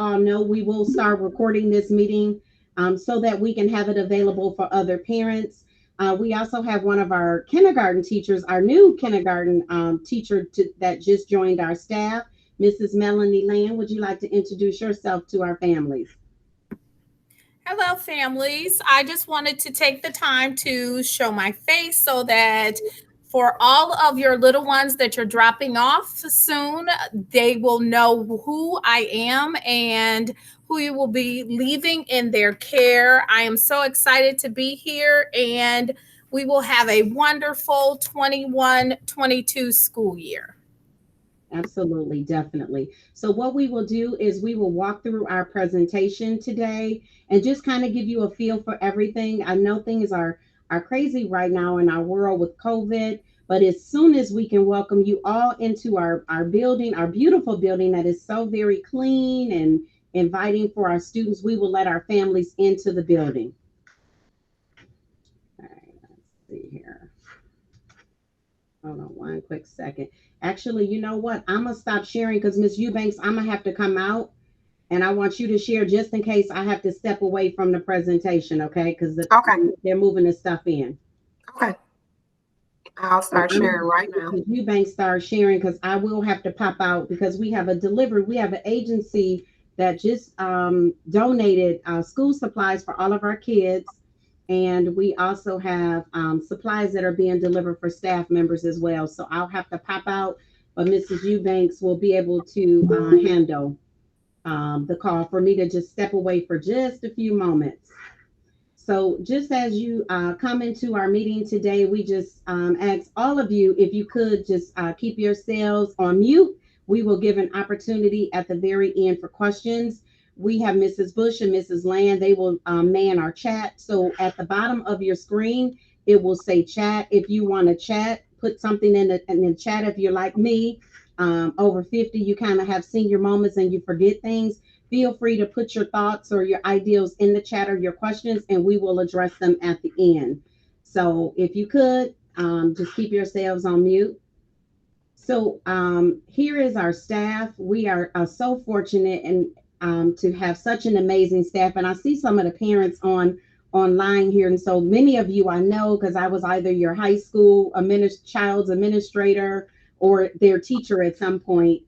all know, we will start recording this meeting so that we can have it available for other parents. We also have one of our kindergarten teachers, our new kindergarten teacher that just joined our staff, Mrs. Melanie Land. Would you like to introduce yourself to our families? Hello, families. I just wanted to take the time to show my face so that for all of your little ones that you're dropping off soon, they will know who I am and who you will be leaving in their care. I am so excited to be here, and we will have a wonderful 21-22 school year. Absolutely, definitely. So what we will do is we will walk through our presentation today and just kind of give you a feel for everything. I know things are crazy right now in our world with COVID, but as soon as we can welcome you all into our building, our beautiful building that is so very clean and inviting for our students, we will let our families into the building. All right, let's see here. Hold on one quick second. Actually, you know what? I'm going to stop sharing because Miss Eubanks, I'm going to have to come out and I want you to share just in case I have to step away from the presentation, okay? Because they're moving the stuff in. Okay. I'll start sharing right now. Eubanks start sharing because I will have to pop out because we have an agency that just donated school supplies for all of our kids. And we also have supplies that are being delivered for staff members as well. So I'll have to pop out, but Mrs. Eubanks will be able to handle the call for me to just step away for just a few moments. So just as you come into our meeting today, we just ask all of you, if you could just keep yourselves on mute. We will give an opportunity at the very end for questions. We have Mrs. Bush and Mrs. Land. They will man our chat. So at the bottom of your screen, it will say chat. If you want to chat, put something in the chat. If you're like me, over 50, you kind of have senior moments and you forget things. Feel free to put your thoughts or your ideas in the chat or your questions, and we will address them at the end. So if you could, just keep yourselves on mute. So here is our staff. We are so fortunate and to have such an amazing staff. And I see some of the parents online here. And so many of you I know because I was either your high school child's administrator or their teacher at some point.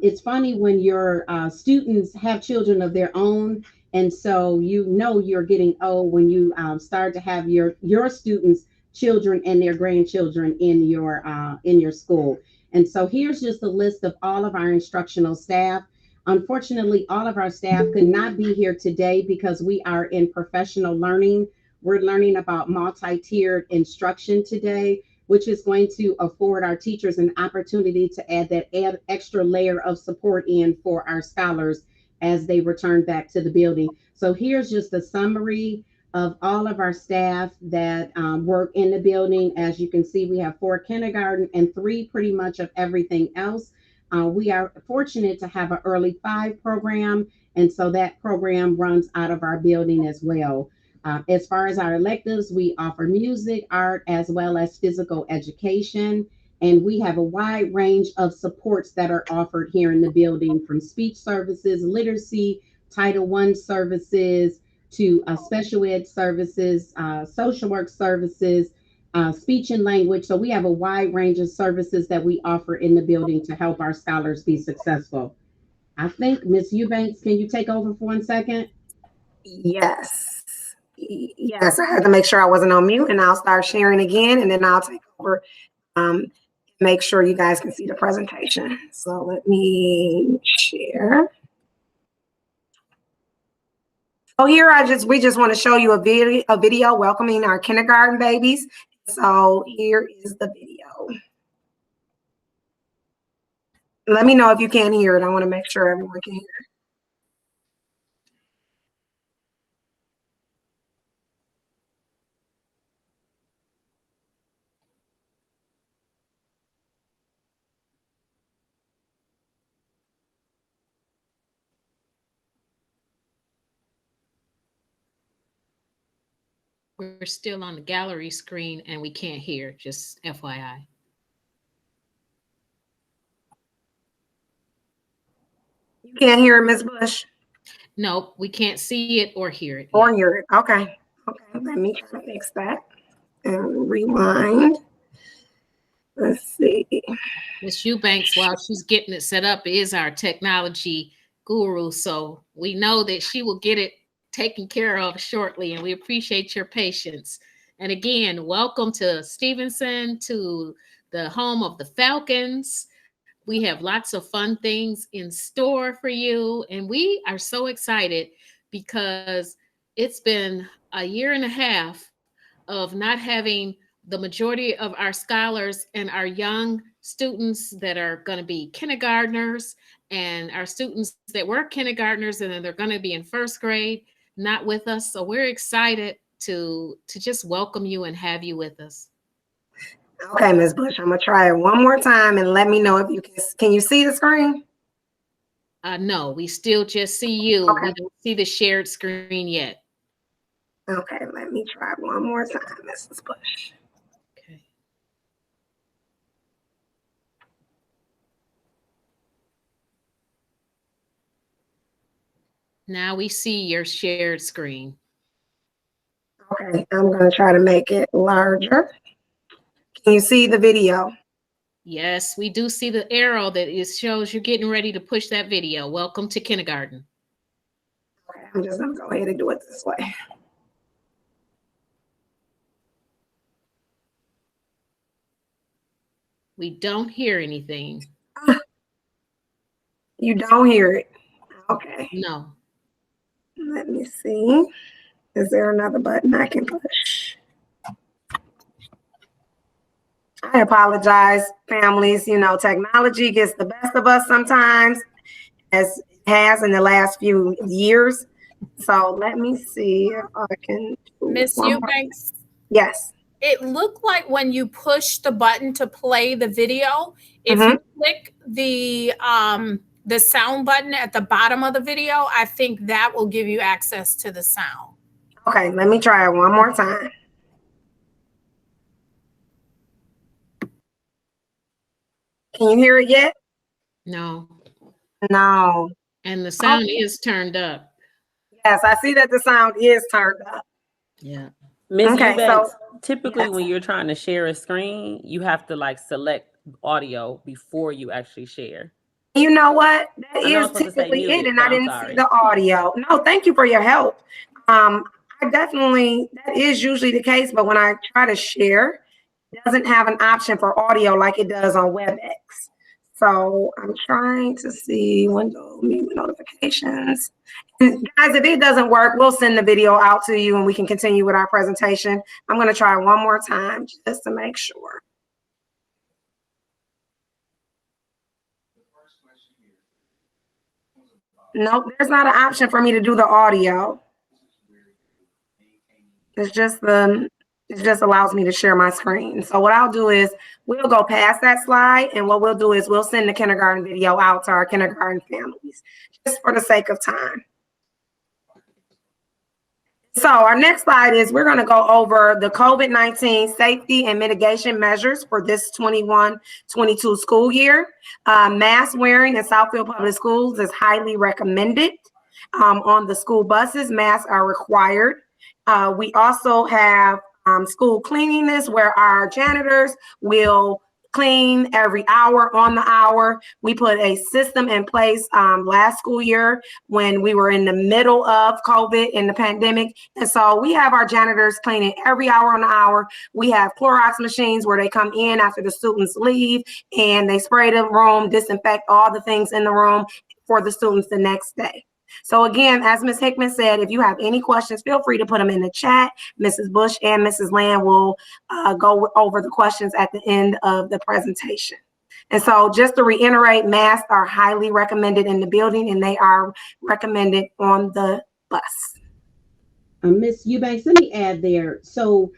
It's funny when your students have children of their own. And so you know you're getting old when you start to have your students' children and their grandchildren in your school. And so here's just a list of all of our instructional staff. Unfortunately, all of our staff could not be here today because we are in professional learning. We're learning about multi-tiered instruction today, which is going to afford our teachers an opportunity to add that extra layer of support in for our scholars as they return back to the building. So here's just a summary of all of our staff that work in the building. As you can see, we have 4 kindergarten and 3 pretty much of everything else. We are fortunate to have an early 5 program, and so that program runs out of our building as well. As far as our electives, we offer music, art, as well as physical education. And we have a wide range of supports that are offered here in the building, from speech services, literacy, Title I services, to special ed services, social work services, speech and language. So we have a wide range of services that we offer in the building to help our scholars be successful. I think, Ms. Eubanks, can you take over for 1 second? Yes, I had to make sure I wasn't on mute, and I'll start sharing again, and then I'll take over, make sure you guys can see the presentation. So let me share. Oh, here we just want to show you a video welcoming our kindergarten babies. So here is the video. Let me know if you can't hear it. I want to make sure everyone can hear it. We're still on the gallery screen and we can't hear, just FYI. You can't hear Ms. Bush? Nope, we can't see it or hear it. Or yet. hear it. Okay. Okay. Let me try to fix that and rewind. Let's see. Miss Eubanks, while she's getting it set up, is our technology guru. So we know that she will get it taken care of shortly. And we appreciate your patience. And again, welcome to Stevenson, to the home of the Falcons. We have lots of fun things in store for you. And we are so excited because it's been a year and a half of not having the majority of our scholars and our young students that are going to be kindergartners and our students that were kindergartners and then they're going to be in first grade not with us. So we're excited to just welcome you and have you with us. Okay, Ms. Bush, I'm gonna try it one more time and let me know if you can you see the screen? No, we still just see you. Okay. We don't see the shared screen yet. Okay, let me try one more time, Mrs. Bush. Okay. Now we see your shared screen. Okay, I'm gonna try to make it larger. Can you see the video? Yes, we do see the arrow that shows you're getting ready to push that video. Welcome to kindergarten. Okay, I'm just gonna go ahead and do it this way. We don't hear anything. You don't hear it. Okay. No. Let me see. Is there another button I can push? I apologize, families. You know, technology gets the best of us sometimes, as it has in the last few years. So let me see if I can. Miss Eubanks. Yes. It looked like when you push the button to play the video, if you click the sound button at the bottom of the video, I think that will give you access to the sound. Okay, let me try it one more time. Can you hear it yet? No. No. And the sound is turned up. Yes, I see that the sound is turned up. Yeah. Miss Okay, Eubanks, so typically yes. when you're trying to share a screen, you have to like select audio before you actually share. You know what? That I know is I'm supposed to say typically it, muted, and but I I'm didn't see sorry. the audio. No, thank you for your help. I definitely, that is usually the case, but when I try to share, it doesn't have an option for audio like it does on Webex. So I'm trying to see window mute notifications. And guys, if it doesn't work, we'll send the video out to you and we can continue with our presentation. I'm going to try one more time just to make sure. Nope, there's not an option for me to do the audio. It just allows me to share my screen. So what I'll do is we'll go past that slide, and what we'll do is we'll send the kindergarten video out to our kindergarten families, just for the sake of time. So our next slide is we're going to go over the COVID-19 safety and mitigation measures for this 21-22 school year. Mask wearing in Southfield Public Schools is highly recommended. On the school buses, masks are required. We also have school cleanliness, where our janitors will clean every hour on the hour. We put a system in place last school year when we were in the middle of COVID in the pandemic. And so we have our janitors cleaning every hour on the hour. We have Clorox machines where they come in after the students leave and they spray the room, disinfect all the things in the room for the students the next day. So again, as Ms. Hickman said, if you have any questions, feel free to put them in the chat. Mrs. Bush and Mrs. Land will go over the questions at the end of the presentation. And so just to reiterate, masks are highly recommended in the building and they are recommended on the bus. Ms. Eubanks, let me add there. So,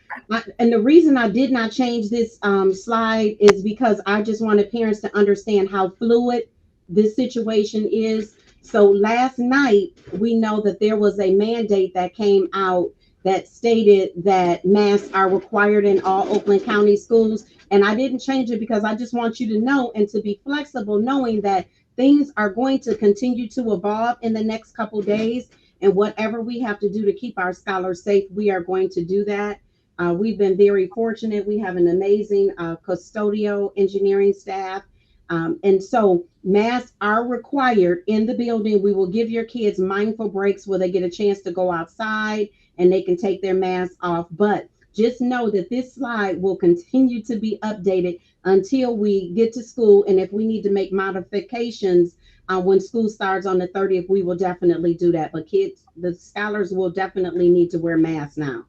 and the reason I did not change this slide is because I just wanted parents to understand how fluid this situation is. So last night, we know that there was a mandate that came out that stated that masks are required in all Oakland County schools. And I didn't change it because I just want you to know and to be flexible, knowing that things are going to continue to evolve in the next couple days. And whatever we have to do to keep our scholars safe, we are going to do that. We've been very fortunate. We have an amazing custodial engineering staff. And so masks are required in the building. We will give your kids mindful breaks where they get a chance to go outside and they can take their masks off. But just know that this slide will continue to be updated until we get to school. And if we need to make modifications when school starts on the 30th, we will definitely do that. But kids, the scholars will definitely need to wear masks now.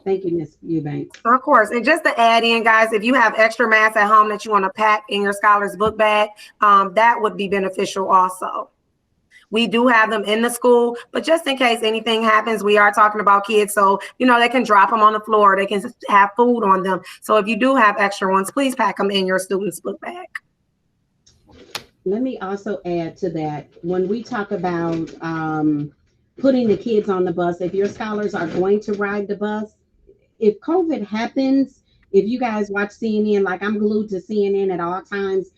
Thank you, Ms. Eubanks. Of course. And just to add in, guys, if you have extra masks at home that you want to pack in your scholar's book bag, that would be beneficial also. We do have them in the school, but just in case anything happens, we are talking about kids. So, you know, they can drop them on the floor. They can have food on them. So if you do have extra ones, please pack them in your student's book bag. Let me also add to that, when we talk about putting the kids on the bus, if your scholars are going to ride the bus, if COVID happens, if you guys watch CNN, like I'm glued to CNN at all times,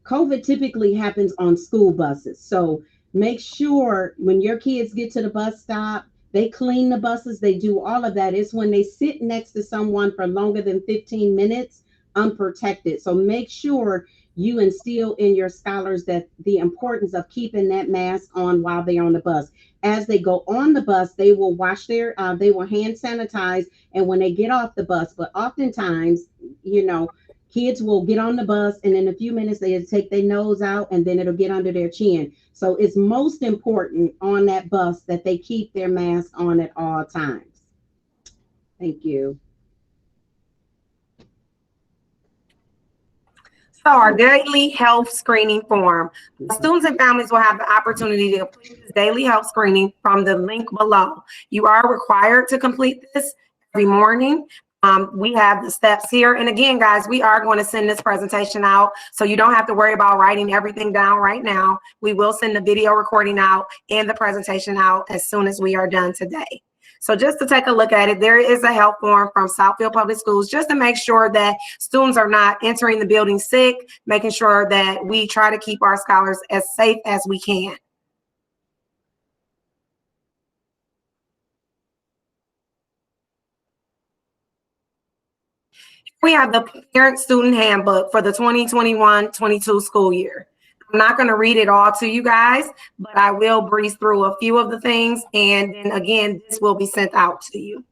COVID typically happens on school buses. So make sure when your kids get to the bus stop, they clean the buses, they do all of that. It's when they sit next to someone for longer than 15 minutes, unprotected. So make sure you instill in your scholars that the importance of keeping that mask on while they're on the bus. As they go on the bus, they will wash their, they will hand sanitize, and when they get off the bus. But oftentimes, you know, kids will get on the bus and in a few minutes they take their nose out and then it'll get under their chin. So it's most important on that bus that they keep their mask on at all times. Thank you. So our daily health screening form. Students and families will have the opportunity to complete this daily health screening from the link below. You are required to complete this every morning. We have the steps here. And again, guys, we are going to send this presentation out, so you don't have to worry about writing everything down right now. We will send the video recording out and the presentation out as soon as we are done today. So just to take a look at it, there is a health form from Southfield Public Schools just to make sure that students are not entering the building sick, making sure that we try to keep our scholars as safe as we can. We have the Parent Student Handbook for the 2021-22 school year. I'm not going to read it all to you guys, but I will breeze through a few of the things, and then again, this will be sent out to you.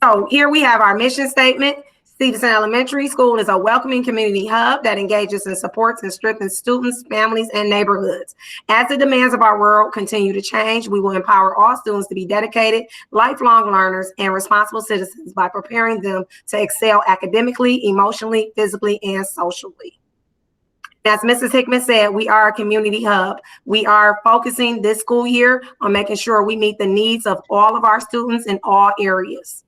So here we have our mission statement. Stevenson Elementary School is a welcoming community hub that engages and supports and strengthens students, families, and neighborhoods. As the demands of our world continue to change, we will empower all students to be dedicated, lifelong learners, and responsible citizens by preparing them to excel academically, emotionally, physically, and socially. As Mrs. Hickman said, we are a community hub. We are focusing this school year on making sure we meet the needs of all of our students in all areas.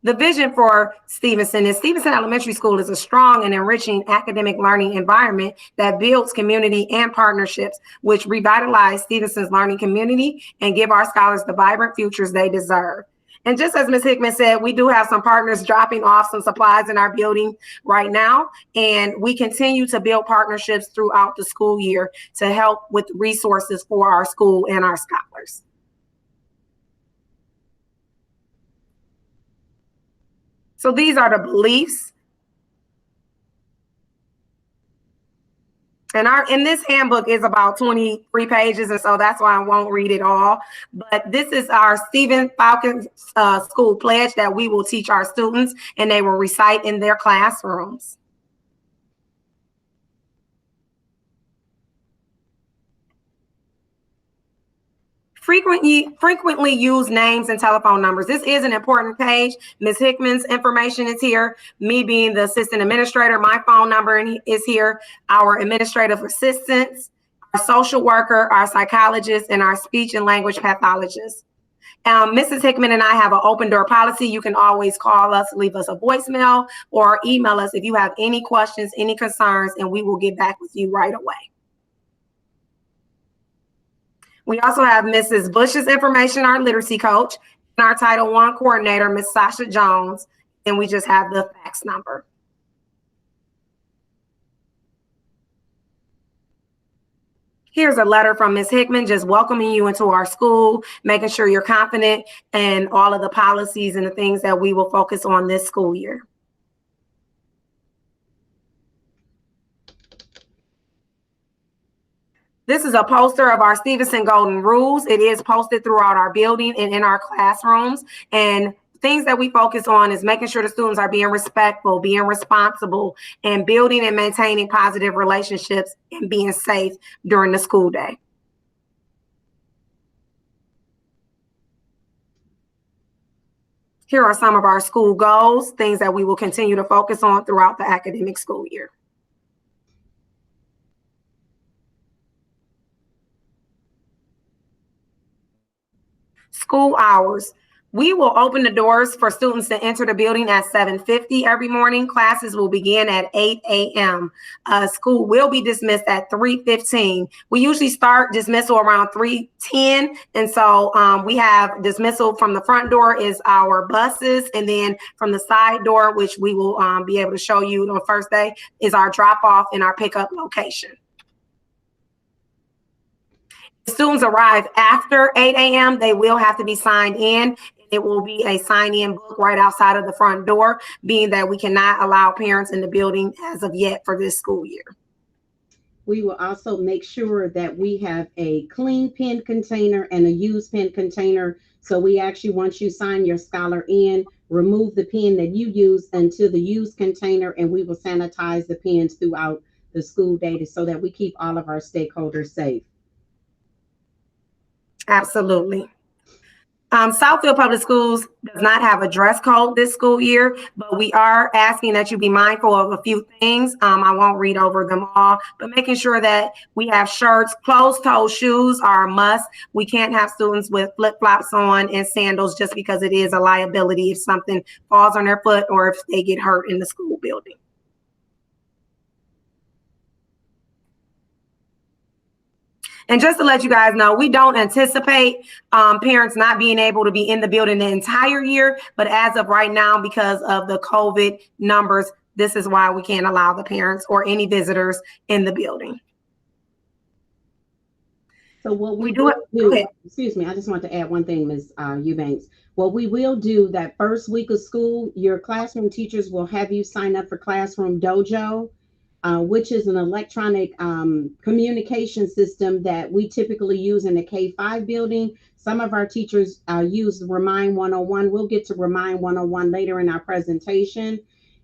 The vision for Stevenson is Stevenson Elementary School is a strong and enriching academic learning environment that builds community and partnerships, which revitalize Stevenson's learning community and give our scholars the vibrant futures they deserve. And just as Ms. Hickman said, we do have some partners dropping off some supplies in our building right now, and we continue to build partnerships throughout the school year to help with resources for our school and our scholars. So these are the beliefs. And this handbook is about 23 pages, and so that's why I won't read it all. But this is our Stephen Falcon School Pledge that we will teach our students, and they will recite in their classrooms. Frequently used names and telephone numbers. This is an important page. Ms. Hickman's information is here. Me being the assistant administrator, my phone number is here. Our administrative assistants, our social worker, our psychologist, and our speech and language pathologist. Mrs. Hickman and I have an open door policy. You can always call us, leave us a voicemail, or email us if you have any questions, any concerns, and we will get back with you right away. We also have Mrs. Bush's information, our literacy coach, and our Title I coordinator, Ms. Sasha Jones, and we just have the fax number. Here's a letter from Ms. Hickman just welcoming you into our school, making sure you're confident in all of the policies and the things that we will focus on this school year. This is a poster of our Stevenson Golden Rules. It is posted throughout our building and in our classrooms. And things that we focus on is making sure the students are being respectful, being responsible, and building and maintaining positive relationships and being safe during the school day. Here are some of our school goals, things that we will continue to focus on throughout the academic school year. School hours. We will open the doors for students to enter the building at 7:50 every morning. Classes will begin at 8 a.m. School will be dismissed at 3:15. We usually start dismissal around 3:10. And so we have dismissal from the front door is our buses. And then from the side door, which we will be able to show you on the first day, is our drop off and our pickup location. Students arrive after 8 a.m. They will have to be signed in. It will be a sign-in book right outside of the front door, being that we cannot allow parents in the building as of yet for this school year. We will also make sure that we have a clean pen container and a used pen container. So we actually, once you sign your scholar in, remove the pen that you use into the used container, and we will sanitize the pens throughout the school day so that we keep all of our stakeholders safe. Absolutely. Southfield Public Schools does not have a dress code this school year, but we are asking that you be mindful of a few things. I won't read over them all, but making sure that we have shirts, closed-toe shoes are a must. We can't have students with flip-flops on and sandals just because it is a liability if something falls on their foot or if they get hurt in the school building. And just to let you guys know, we don't anticipate parents not being able to be in the building the entire year. But as of right now, because of the COVID numbers, this is why we can't allow the parents or any visitors in the building. So what we do, excuse me, I just want to add one thing, Ms. Eubanks. What we will do that first week of school, your classroom teachers will have you sign up for Classroom Dojo, which is an electronic communication system that we typically use in the K-5 building. Some of our teachers use Remind 101. We'll get to Remind 101 later in our presentation.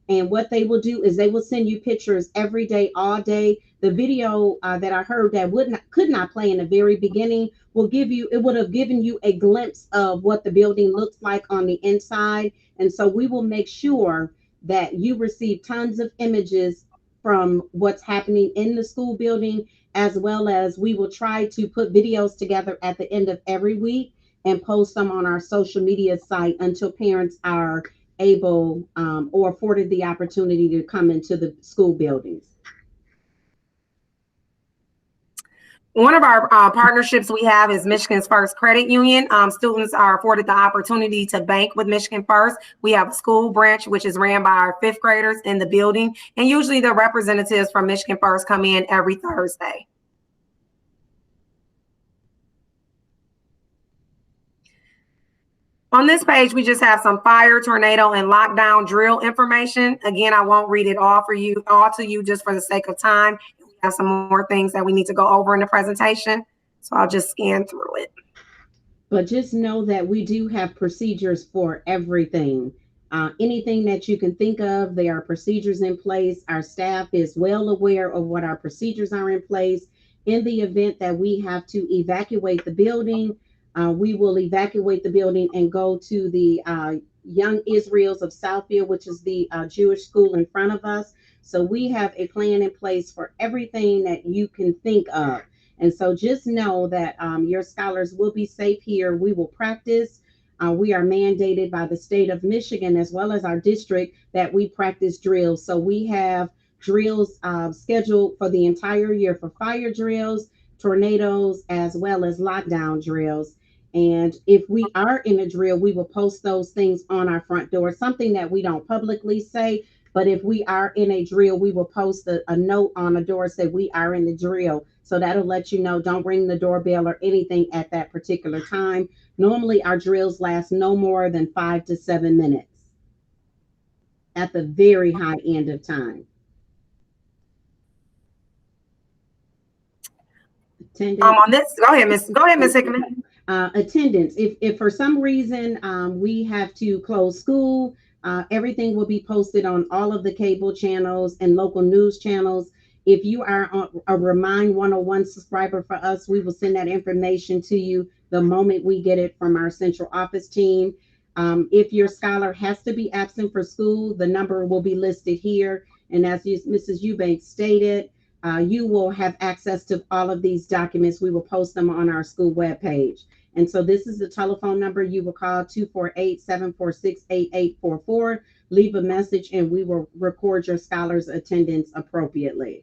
And what they will do is they will send you pictures every day, all day. The video that I heard that could not play in the very beginning will give you, it would have given you a glimpse of what the building looks like on the inside. And so we will make sure that you receive tons of images from what's happening in the school building, as well as we will try to put videos together at the end of every week and post them on our social media site until parents are able or afforded the opportunity to come into the school buildings. One of our partnerships we have is Michigan's First Credit Union. Students are afforded the opportunity to bank with Michigan First. We have a school branch, which is ran by our fifth graders in the building. And usually the representatives from Michigan First come in every Thursday. On this page, we just have some fire, tornado, and lockdown drill information. Again, I won't read it all to you just for the sake of time. We have some more things that we need to go over in the presentation, so I'll just scan through it. But just know that we do have procedures for everything. Anything that you can think of, there are procedures in place. Our staff is well aware of what our procedures are in place. In the event that we have to evacuate the building, we will evacuate the building and go to the Young Israels of Southfield, which is the Jewish school in front of us. So we have a plan in place for everything that you can think of. And so just know that your scholars will be safe here. We will practice. We are mandated by the state of Michigan, as well as our district, that we practice drills. So we have drills scheduled for the entire year for fire drills, tornadoes, as well as lockdown drills. And if we are in a drill, we will post those things on our front door, something that we don't publicly say. But if we are in a drill, we will post a note on a door say we are in the drill. So that'll let you know, don't ring the doorbell or anything at that particular time. Normally, our drills last no more than 5 to 7 minutes at the very high end of time. On this, go ahead, Miss Hickman. Attendance. If for some reason we have to close school, everything will be posted on all of the cable channels and local news channels. If you are a Remind 101 subscriber for us, we will send that information to you the moment we get it from our central office team. If your scholar has to be absent for school, the number will be listed here. And as Mrs. Eubanks stated, you will have access to all of these documents. We will post them on our school webpage. And so this is the telephone number you will call, 248-746-8844. Leave a message and we will record your scholar's attendance appropriately.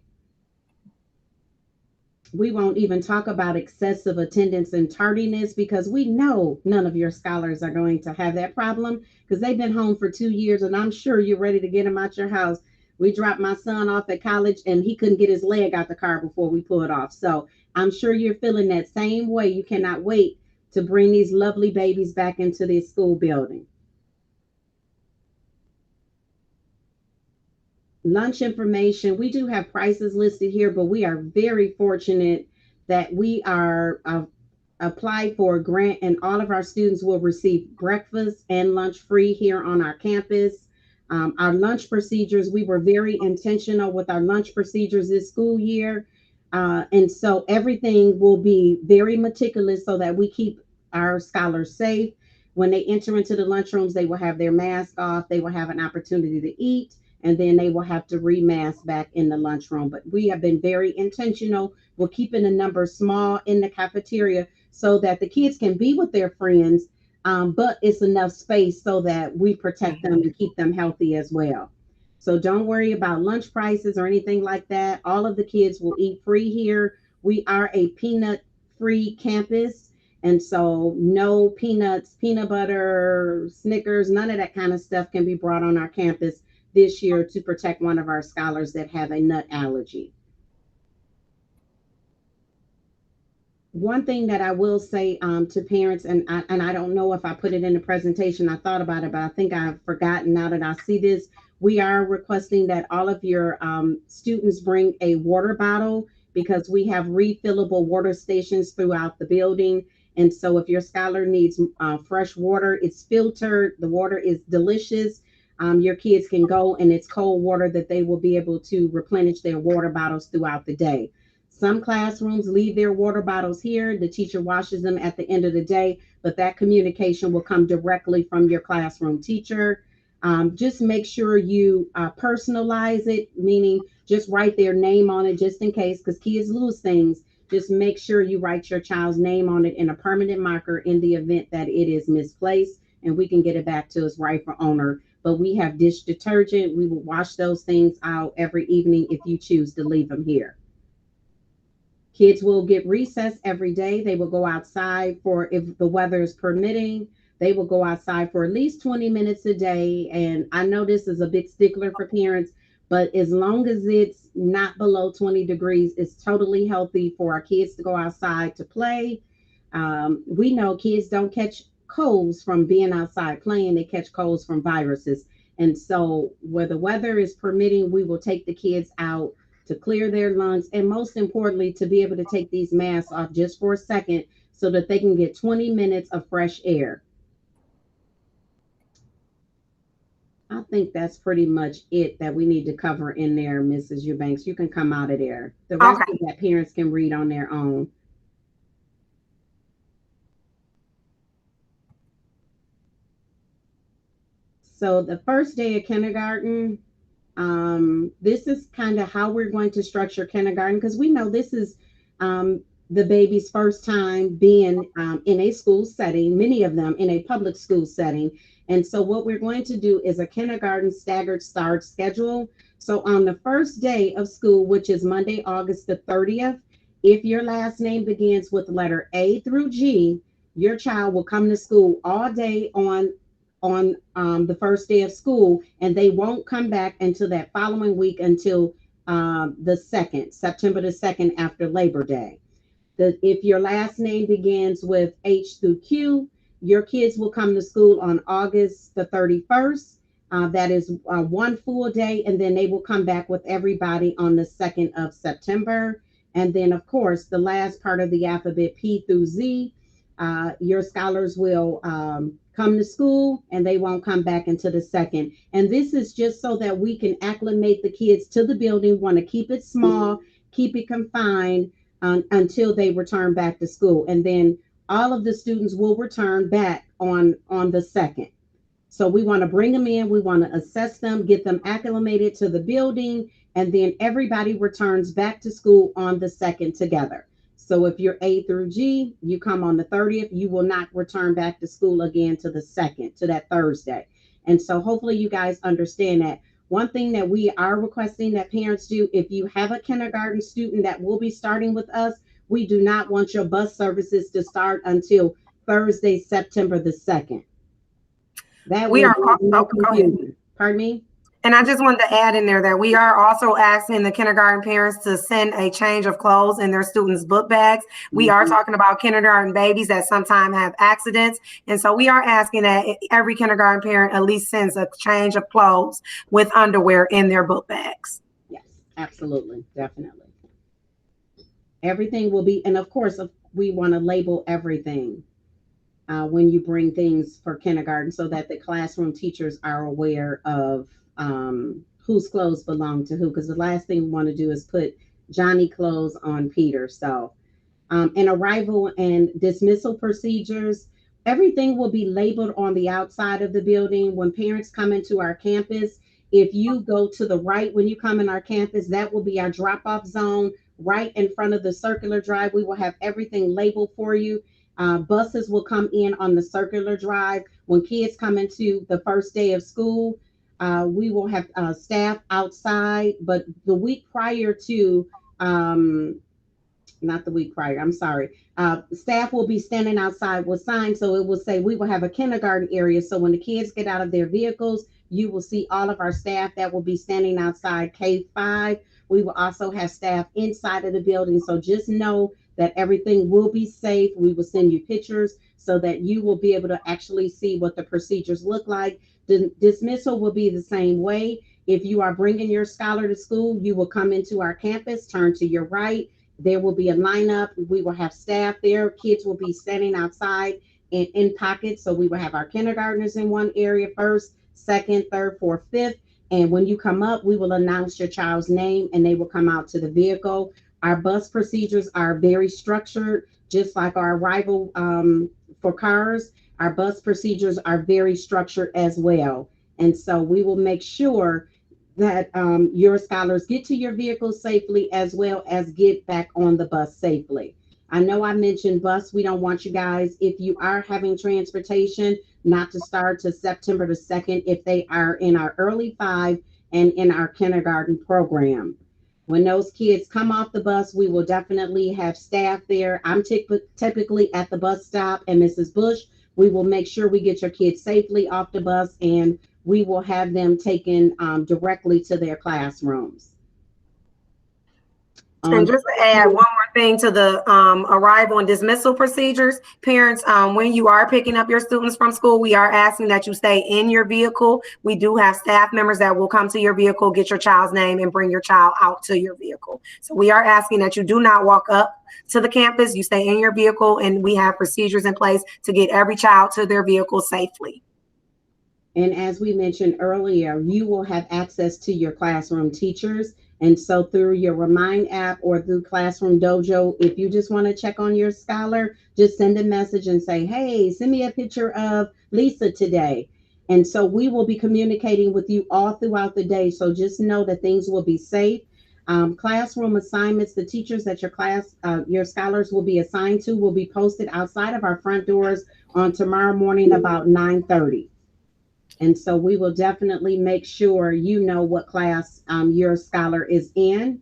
We won't even talk about excessive attendance and tardiness because we know none of your scholars are going to have that problem because they've been home for 2 years and I'm sure you're ready to get them out your house. We dropped my son off at college and he couldn't get his leg out the car before we pulled off. So I'm sure you're feeling that same way. You cannot wait to bring these lovely babies back into this school building. Lunch information. We do have prices listed here, but we are very fortunate that we are applied for a grant and all of our students will receive breakfast and lunch free here on our campus. Our lunch procedures, we were very intentional with our lunch procedures this school year. And so everything will be very meticulous so that we keep our scholars safe. When they enter into the lunchrooms, they will have their mask off. They will have an opportunity to eat, and then they will have to remask back in the lunchroom. But we have been very intentional. We're keeping the numbers small in the cafeteria so that the kids can be with their friends, but it's enough space so that we protect them and keep them healthy as well. So don't worry about lunch prices or anything like that. All of the kids will eat free here. We are a peanut-free campus, and so no peanuts, peanut butter, Snickers, none of that kind of stuff can be brought on our campus this year to protect one of our scholars that have a nut allergy. One thing that I will say to parents, and I don't know if I put it in the presentation, I thought about it, but I think I've forgotten now that I see this. We are requesting that all of your students bring a water bottle because we have refillable water stations throughout the building. And so if your scholar needs fresh water, it's filtered, the water is delicious. Your kids can go and it's cold water that they will be able to replenish their water bottles throughout the day. Some classrooms leave their water bottles here. The teacher washes them at the end of the day, but that communication will come directly from your classroom teacher. Just make sure you personalize it, meaning just write their name on it just in case, because kids lose things. Just make sure you write your child's name on it in a permanent marker in the event that it is misplaced, and we can get it back to its rightful owner. But we have dish detergent. We will wash those things out every evening if you choose to leave them here. Kids will get recess every day. They will go outside for, if the weather is permitting, they will go outside for at least 20 minutes a day. And I know this is a big stickler for parents, but as long as it's not below 20 degrees, it's totally healthy for our kids to go outside to play. We know kids don't catch colds from being outside playing, they catch colds from viruses. And so where the weather is permitting, we will take the kids out to clear their lungs, and most importantly, to be able to take these masks off just for a second so that they can get 20 minutes of fresh air. I think that's pretty much it that we need to cover in there, Mrs. Eubanks. You can come out of there. The rest of that parents can read on their own. So the first day of kindergarten, this is kind of how we're going to structure kindergarten, because we know this is the baby's first time being in a school setting, many of them in a public school setting. And so what we're going to do is a kindergarten staggered start schedule. So on the first day of school, which is Monday, August the 30th, if your last name begins with letter A through G, your child will come to school all day on the first day of school, and they won't come back until that following week, until the 2nd, September the 2nd, after Labor Day. If your last name begins with H through Q, your kids will come to school on August the 31st. That is one full day, and then they will come back with everybody on the 2nd of September. And then, of course, the last part of the alphabet, P through Z, your scholars will come to school, and they won't come back until the 2nd. And this is just so that we can acclimate the kids to the building, want to keep it small, keep it confined until they return back to school. And then all of the students will return back on the 2nd. So we want to bring them in, we want to assess them, get them acclimated to the building, and then everybody returns back to school on the 2nd together. So if you're A through G, you come on the 30th, you will not return back to school again to the 2nd, to that Thursday. And so hopefully you guys understand that. One thing that we are requesting that parents do, if you have a kindergarten student that will be starting with us, we do not want your bus services to start until Thursday, September the 2nd. That We are no confusion. Pardon me? And I just wanted to add in there that we are also asking the kindergarten parents to send a change of clothes in their students' book bags. We are talking about kindergarten babies that sometimes have accidents. And so we are asking that every kindergarten parent at least sends a change of clothes with underwear in their book bags. Yes, absolutely. Definitely. Everything will be, and of course, we want to label everything when you bring things for kindergarten so that the classroom teachers are aware of whose clothes belong to who, because the last thing we want to do is put Johnny clothes on Peter. So and arrival and dismissal procedures, everything will be labeled on the outside of the building. When parents come into our campus, if you go to the right when you come in our campus, that will be our drop-off zone right in front of the circular drive. We will have everything labeled for you. Buses will come in on the circular drive. When kids come into the first day of school, we will have staff outside, but the week prior to, not the week prior, I'm sorry, staff will be standing outside with signs. So it will say we will have a kindergarten area. So when the kids get out of their vehicles, you will see all of our staff that will be standing outside K5. We will also have staff inside of the building. So just know that everything will be safe. We will send you pictures so that you will be able to actually see what the procedures look like. The dismissal will be the same way. If you are bringing your scholar to school, you will come into our campus, turn to your right. There will be a lineup. We will have staff there. Kids will be standing outside in pockets. So we will have our kindergartners in one area first, second, third, fourth, fifth. And when you come up, we will announce your child's name and they will come out to the vehicle. Our bus procedures are very structured, just like our arrival for cars. Our bus procedures are very structured as well. And so we will make sure that your scholars get to your vehicle safely as well as get back on the bus safely. I know I mentioned bus. We don't want you guys, if you are having transportation, not to start to September the 2nd if they are in our early 5 and in our kindergarten program. When those kids come off the bus, we will definitely have staff there. I'm typically at the bus stop, and Mrs. Bush, we will make sure we get your kids safely off the bus, and we will have them taken directly to their classrooms. And just to add one more thing to the arrival and dismissal procedures, parents, when you are picking up your students from school, we are asking that you stay in your vehicle. We do have staff members that will come to your vehicle, get your child's name, and bring your child out to your vehicle. So we are asking that you do not walk up to the campus. You stay in your vehicle, and we have procedures in place to get every child to their vehicle safely. And as we mentioned earlier, you will have access to your classroom teachers. And so through your Remind app or through Classroom Dojo, if you just want to check on your scholar, just send a message and say, hey, send me a picture of Lisa today. And so we will be communicating with you all throughout the day. So just know that things will be safe. Classroom assignments, the teachers that your scholars will be assigned to will be posted outside of our front doors on tomorrow morning about 9:30. And so we will definitely make sure you know what class your scholar is in.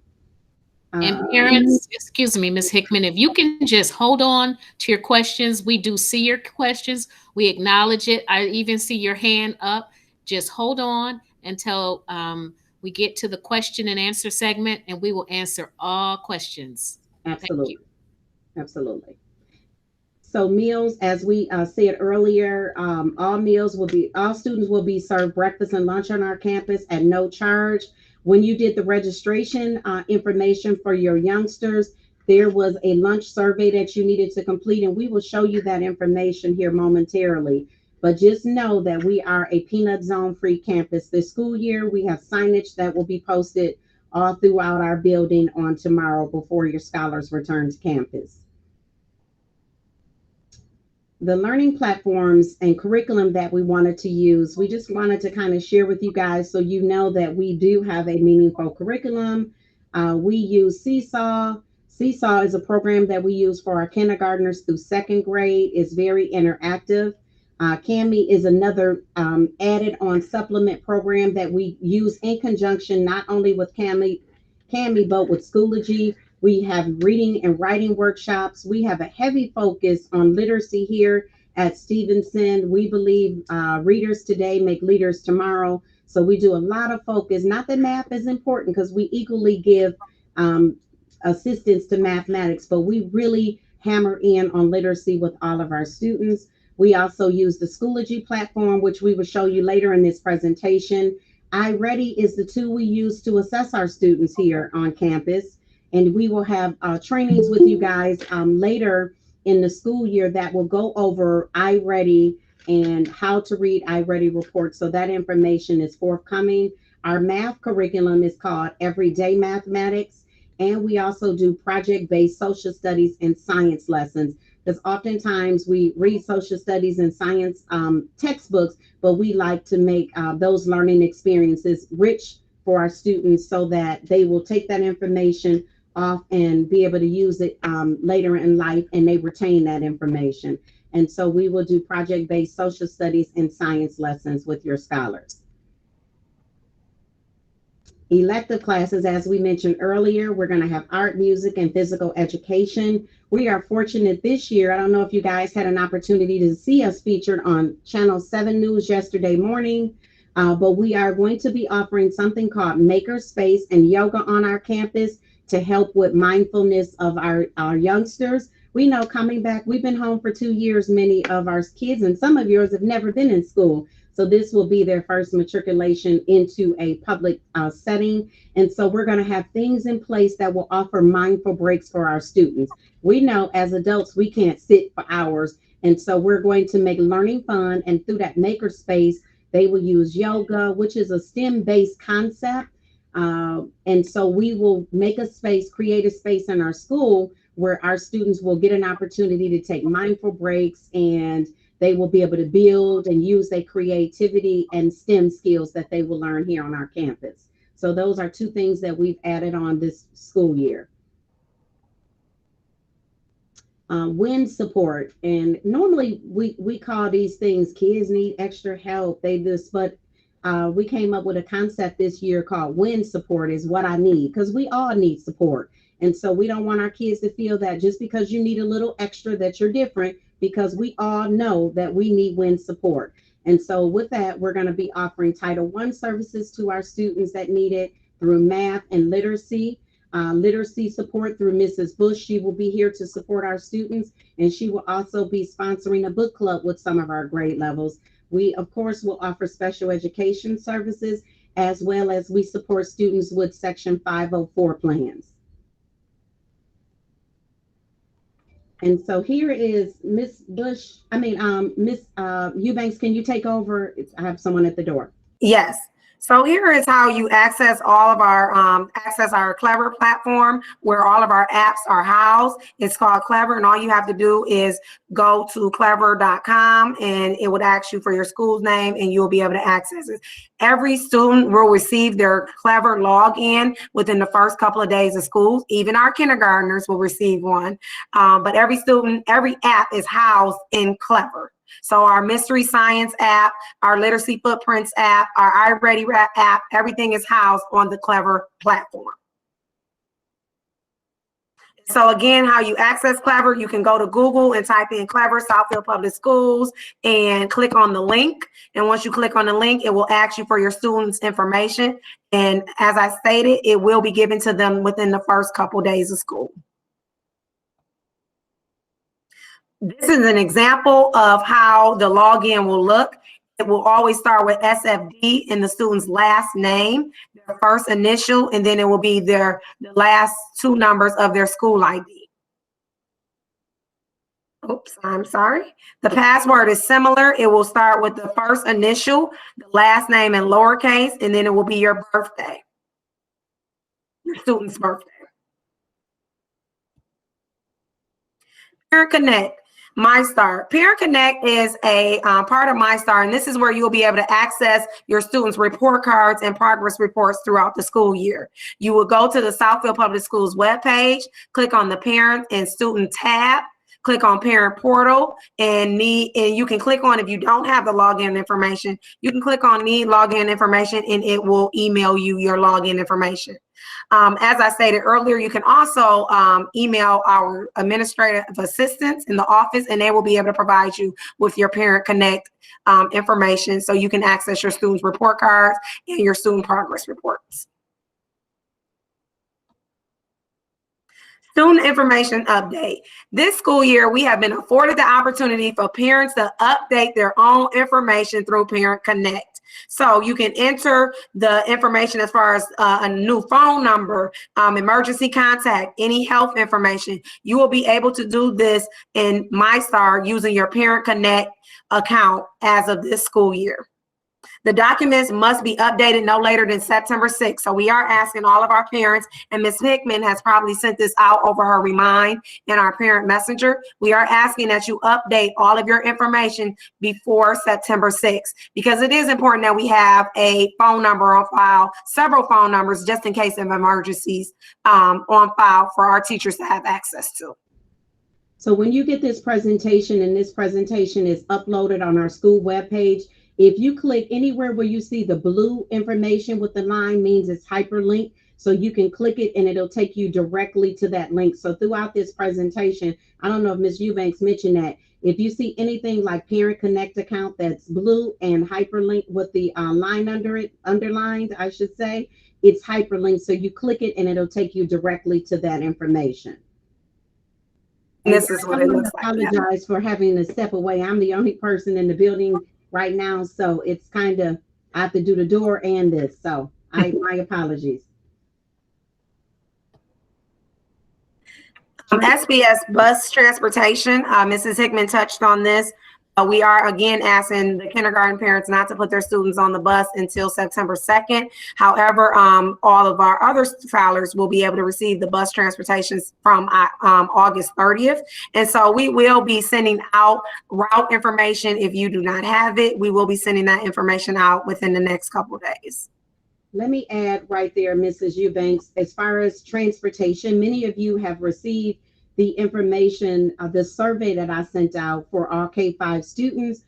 And parents, excuse me, Ms. Hickman, if you can just hold on to your questions. We do see your questions. We acknowledge it. I even see your hand up. Just hold on until we get to the question and answer segment, and we will answer all questions. Absolutely. Absolutely. So meals, as we said earlier, all students will be served breakfast and lunch on our campus at no charge. When you did the registration information for your youngsters, there was a lunch survey that you needed to complete, and we will show you that information here momentarily. But just know that we are a peanut zone free campus this school year. We have signage that will be posted all throughout our building on tomorrow before your scholars return to campus. The learning platforms and curriculum that we wanted to use, we just wanted to kind of share with you guys so you know that we do have a meaningful curriculum. We use Seesaw. Seesaw is a program that we use for our kindergartners through second grade. It's very interactive. Cami is another added on supplement program that we use in conjunction not only with Cami, but with Schoology. We have reading and writing workshops. We have a heavy focus on literacy here at Stevenson. We believe readers today make leaders tomorrow. So we do a lot of focus. Not that math is important, because we equally give assistance to mathematics, but we really hammer in on literacy with all of our students. We also use the Schoology platform, which we will show you later in this presentation. iReady is the tool we use to assess our students here on campus. And we will have trainings with you guys later in the school year that will go over iReady and how to read iReady reports. So that information is forthcoming. Our math curriculum is called Everyday Mathematics. And we also do project-based social studies and science lessons, because oftentimes we read social studies and science textbooks, but we like to make those learning experiences rich for our students so that they will take that information off and be able to use it later in life, and they retain that information. And so we will do project-based social studies and science lessons with your scholars. Elective classes, as we mentioned earlier, we're going to have art, music, and physical education. We are fortunate this year. I don't know if you guys had an opportunity to see us featured on Channel 7 News yesterday morning, but we are going to be offering something called Makerspace and yoga on our campus to help with mindfulness of our youngsters. We know coming back, we've been home for 2 years, many of our kids, and some of yours have never been in school. So this will be their first matriculation into a public setting. And so we're going to have things in place that will offer mindful breaks for our students. We know as adults, we can't sit for hours. And so we're going to make learning fun. And through that makerspace, they will use yoga, which is a STEM-based concept. And so we will make a space, create a space in our school where our students will get an opportunity to take mindful breaks, and they will be able to build and use their creativity and STEM skills that they will learn here on our campus. So those are two things that we've added on this school year. Wind support, and normally we call these things kids need extra help. They just, but we came up with a concept this year called wind support is what I need, because we all need support. And so we don't want our kids to feel that just because you need a little extra that you're different, because we all know that we need wind support. And so with that, we're going to be offering Title I services to our students that need it through math and literacy. Literacy support through Mrs. Bush. She will be here to support our students, and she will also be sponsoring a book club with some of our grade levels. We, of course, will offer special education services, as well as we support students with Section 504 plans. And so here is Miss Bush. Miss Eubanks, can you take over? I have someone at the door. Yes. So here is how you access all of our Clever platform, where all of our apps are housed. It's called Clever, and all you have to do is go to clever.com, and it would ask you for your school's name, and you'll be able to access it. Every student will receive their Clever login within the first couple of days of school. Even our kindergartners will receive one. But every app is housed in Clever. So our Mystery Science app, our Literacy Footprints app, our iReady app, everything is housed on the Clever platform. So again, how you access Clever, you can go to Google and type in Clever Southfield Public Schools and click on the link. And once you click on the link, it will ask you for your students' information. And as I stated, it will be given to them within the first couple days of school. This is an example of how the login will look. It will always start with SFD in the student's last name, their first initial, and then it will be the last two numbers of their school ID. Oops, I'm sorry. The password is similar. It will start with the first initial, the last name in lowercase, and then it will be your birthday, your student's birthday. Parent Connect. MyStar. Parent Connect is a part of MyStar, and this is where you'll be able to access your students' report cards and progress reports throughout the school year. You will go to the Southfield Public Schools webpage, click on the Parent and Student tab, click on Parent Portal, and you can click on, if you don't have the login information, you can click on Need Login Information, and it will email you your login information. As I stated earlier, you can also email our administrative assistants in the office, and they will be able to provide you with your Parent Connect information so you can access your students' report cards and your student progress reports. Student information update. This school year, we have been afforded the opportunity for parents to update their own information through Parent Connect. So you can enter the information as far as a new phone number, emergency contact, any health information. You will be able to do this in MyStar using your Parent Connect account as of this school year. The documents must be updated no later than September 6th. So we are asking all of our parents, and Ms. Hickman has probably sent this out over her Remind in our parent messenger. We are asking that you update all of your information before September 6th, because it is important that we have a phone number on file, several phone numbers, just in case of emergencies on file for our teachers to have access to. So when you get this presentation, and this presentation is uploaded on our school webpage, if you click anywhere where you see the blue information with the line, means it's hyperlink. So you can click it and it'll take you directly to that link. So throughout this presentation, I don't know if Ms. Eubanks mentioned that, if you see anything like Parent Connect account that's blue and hyperlink with the line under it, underlined, I should say, it's hyperlinked. So you click it and it'll take you directly to that information. And this is what it looks like. I apologize for having to step away. I'm the only person in the building right now, so it's kind of, I have to do the door and this, so my apologies. SBS bus transportation, Mrs. Hickman touched on this. We are again asking the kindergarten parents not to put their students on the bus until September 2nd. However, all of our other filers will be able to receive the bus transportations from August 30th. And so we will be sending out route information. If you do not have it, we will be sending that information out within the next couple of days. Let me add right there, Mrs. Eubanks, as far as transportation, many of you have received the information, the survey that I sent out for all K-5 students,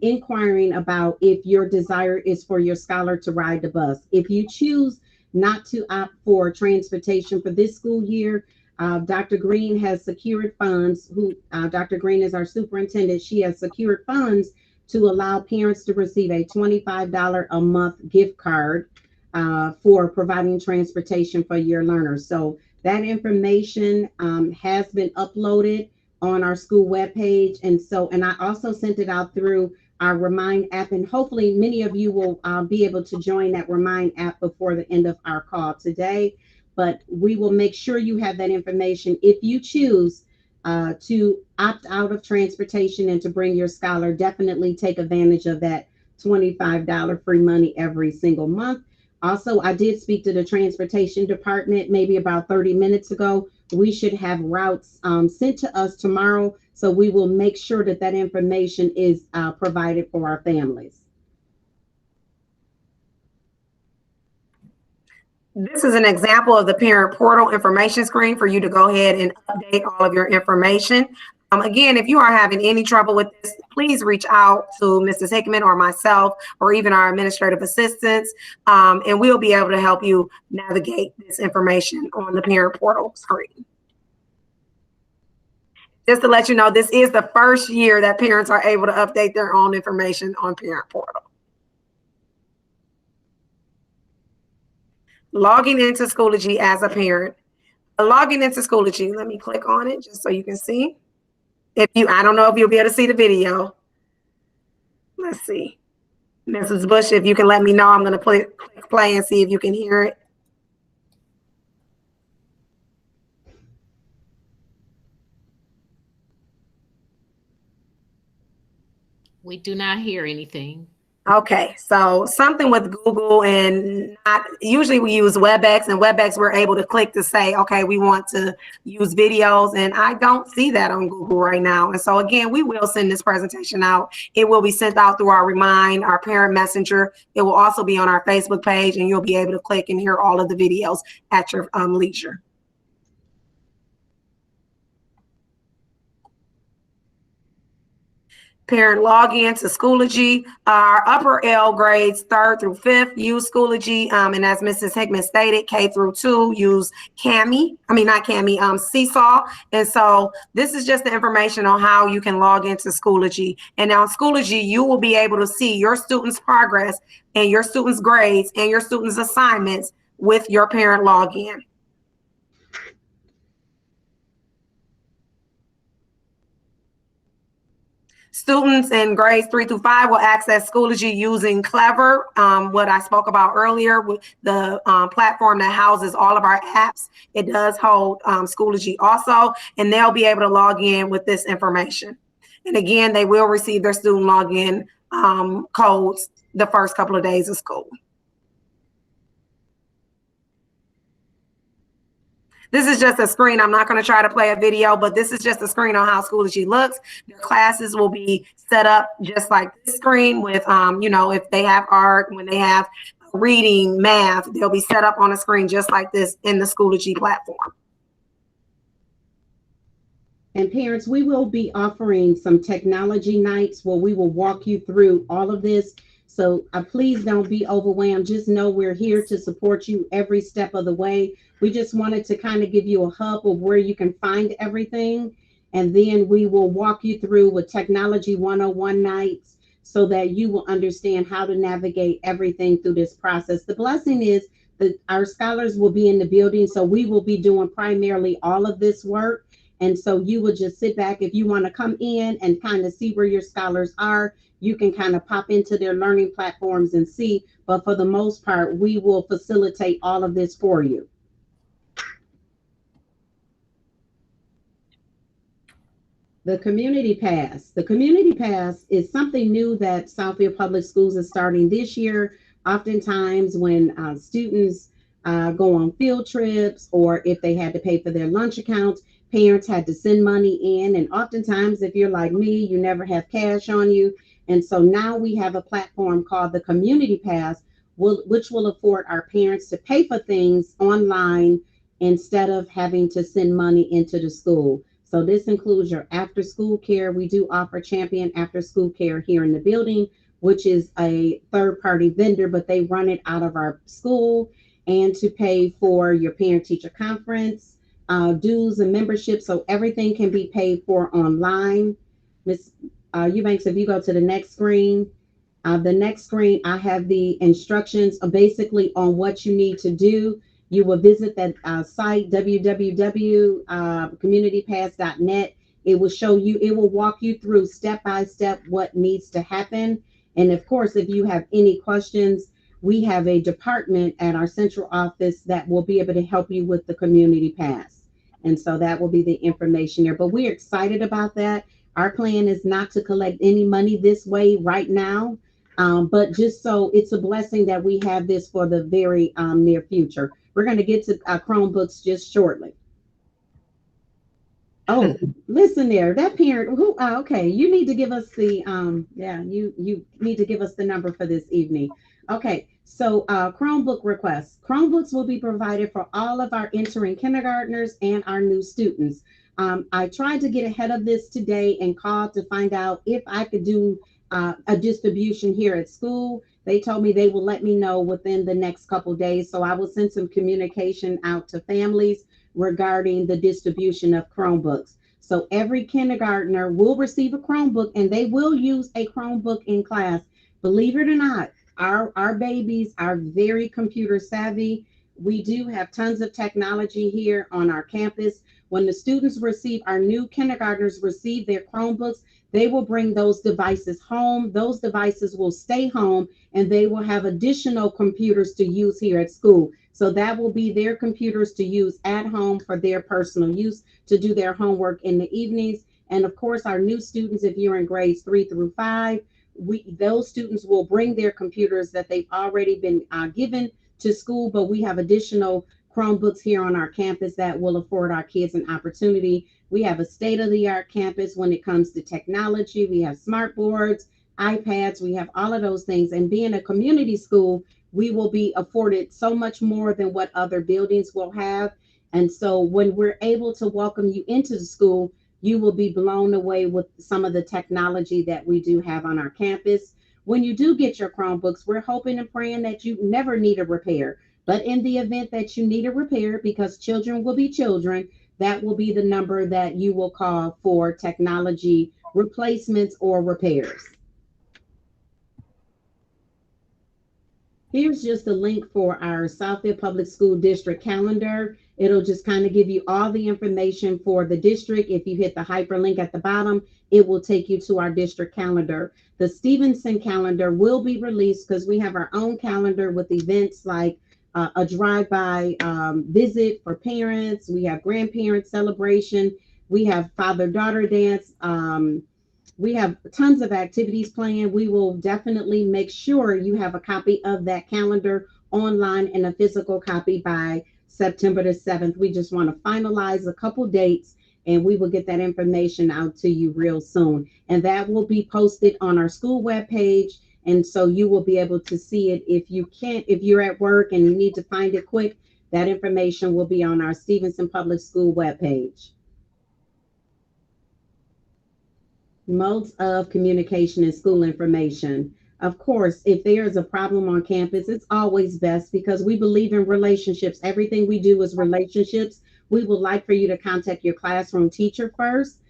inquiring about if your desire is for your scholar to ride the bus. If you choose not to opt for transportation for this school year, Dr. Green has secured funds, Dr. Green is our superintendent, she has secured funds to allow parents to receive a $25 a month gift card for providing transportation for your learners. So that information has been uploaded on our school webpage. And I also sent it out through our Remind app, and hopefully many of you will be able to join that Remind app before the end of our call today. But we will make sure you have that information. If you choose to opt out of transportation and to bring your scholar, definitely take advantage of that $25 free money every single month. Also, I did speak to the transportation department maybe about 30 minutes ago. We should have routes sent to us tomorrow, so we will make sure that that information is provided for our families. This is an example of the parent portal information screen for you to go ahead and update all of your information. Again, if you are having any trouble with this, please reach out to Mrs. Hickman or myself, or even our administrative assistants, and we'll be able to help you navigate this information on the parent portal screen. Just to let you know, this is the first year that parents are able to update their own information on Parent Portal. Logging into Schoology as a parent. Logging into Schoology, let me click on it just so you can see. I don't know if you'll be able to see the video. Let's see. Mrs. Bush, if you can let me know, I'm going to click play and see if you can hear it. We do not hear anything. Okay, so something with Google, and usually we use Webex, and Webex we're able to click to say, okay, we want to use videos, and I don't see that on Google right now. And so again, we will send this presentation out. It will be sent out through our Remind, our parent messenger. It will also be on our Facebook page, and you'll be able to click and hear all of the videos at your leisure. Parent login to Schoology. Our upper L grades 3rd through 5th use Schoology, and as Mrs. Hickman stated, K through 2 use Seesaw. And so this is just the information on how you can log into Schoology. And on Schoology, you will be able to see your students' progress and your students' grades and your students' assignments with your parent login. Students in grades 3 through 5 will access Schoology using Clever, what I spoke about earlier with the platform that houses all of our apps. It does hold Schoology also, and they'll be able to log in with this information. And again, they will receive their student login codes the first couple of days of school. This is just a screen. I'm not going to try to play a video, but this is just a screen on how Schoology looks. Their classes will be set up just like this screen with, if they have art, when they have reading, math, they'll be set up on a screen just like this in the Schoology platform. And parents, we will be offering some technology nights where we will walk you through all of this. So please don't be overwhelmed. Just know we're here to support you every step of the way. We just wanted to kind of give you a hub of where you can find everything. And then we will walk you through with Technology 101 nights so that you will understand how to navigate everything through this process. The blessing is that our scholars will be in the building, so we will be doing primarily all of this work. And so you will just sit back. If you want to come in and kind of see where your scholars are, you can kind of pop into their learning platforms and see. But for the most part, we will facilitate all of this for you. The Community Pass. The Community Pass is something new that Southfield Public Schools is starting this year. Oftentimes when students go on field trips, or if they had to pay for their lunch accounts, parents had to send money in. And oftentimes, if you're like me, you never have cash on you. And so now we have a platform called the Community Pass, which will afford our parents to pay for things online instead of having to send money into the school. So this includes your after school care. We do offer Champion After School Care here in the building, which is a third-party vendor, but they run it out of our school. And to pay for your parent-teacher conference, dues and memberships, so everything can be paid for online. Ms. Eubanks, if you go to the next screen, I have the instructions basically on what you need to do. You will visit that site, www.communitypass.net. It will walk you through step by step what needs to happen. And of course, if you have any questions, we have a department at our central office that will be able to help you with the Community Pass. And so that will be the information there. But we're excited about that. Our plan is not to collect any money this way right now, but just so it's a blessing that we have this for the very near future. We're going to get to Chromebooks just shortly. Oh, listen there, that parent who, okay, you need to give us the, you need to give us the number for this evening. Okay, so Chromebook requests. Chromebooks will be provided for all of our entering kindergartners and our new students. I tried to get ahead of this today and called to find out if I could do a distribution here at school. They told me they will let me know within the next couple of days. So I will send some communication out to families regarding the distribution of Chromebooks. So every kindergartner will receive a Chromebook, and they will use a Chromebook in class. Believe it or not, our babies are very computer savvy. We do have tons of technology here on our campus. When the students receive, our new kindergartners receive their Chromebooks, they will bring those devices home. Those devices will stay home, and they will have additional computers to use here at school. So that will be their computers to use at home for their personal use, to do their homework in the evenings. And of course, our new students, if you're in grades 3 through 5, those students will bring their computers that they've already been given to school, but we have additional Chromebooks here on our campus that will afford our kids an opportunity. We have a state-of-the-art campus when it comes to technology. We have smart boards, iPads, we have all of those things. And being a community school, we will be afforded so much more than what other buildings will have. And so when we're able to welcome you into the school, you will be blown away with some of the technology that we do have on our campus. When you do get your Chromebooks, we're hoping and praying that you never need a repair. But in the event that you need a repair, because children will be children, that will be the number that you will call for technology replacements or repairs. Here's just a link for our Southfield Public School District calendar. It'll just kind of give you all the information for the district. If you hit the hyperlink at the bottom, it will take you to our district calendar. The Stevenson calendar will be released because we have our own calendar with events like a drive-by visit for parents. We have grandparent celebration. We have father-daughter dance. We have tons of activities planned. We will definitely make sure you have a copy of that calendar online and a physical copy by September the 7th. We just want to finalize a couple dates, and we will get that information out to you real soon. And that will be posted on our school webpage. And so you will be able to see it. If you're at work and you need to find it quick, that information will be on our Stevenson Public School webpage. Modes of communication and school information. Of course, if there is a problem on campus, it's always best, because we believe in relationships. Everything we do is relationships. We would like for you to contact your classroom teacher first.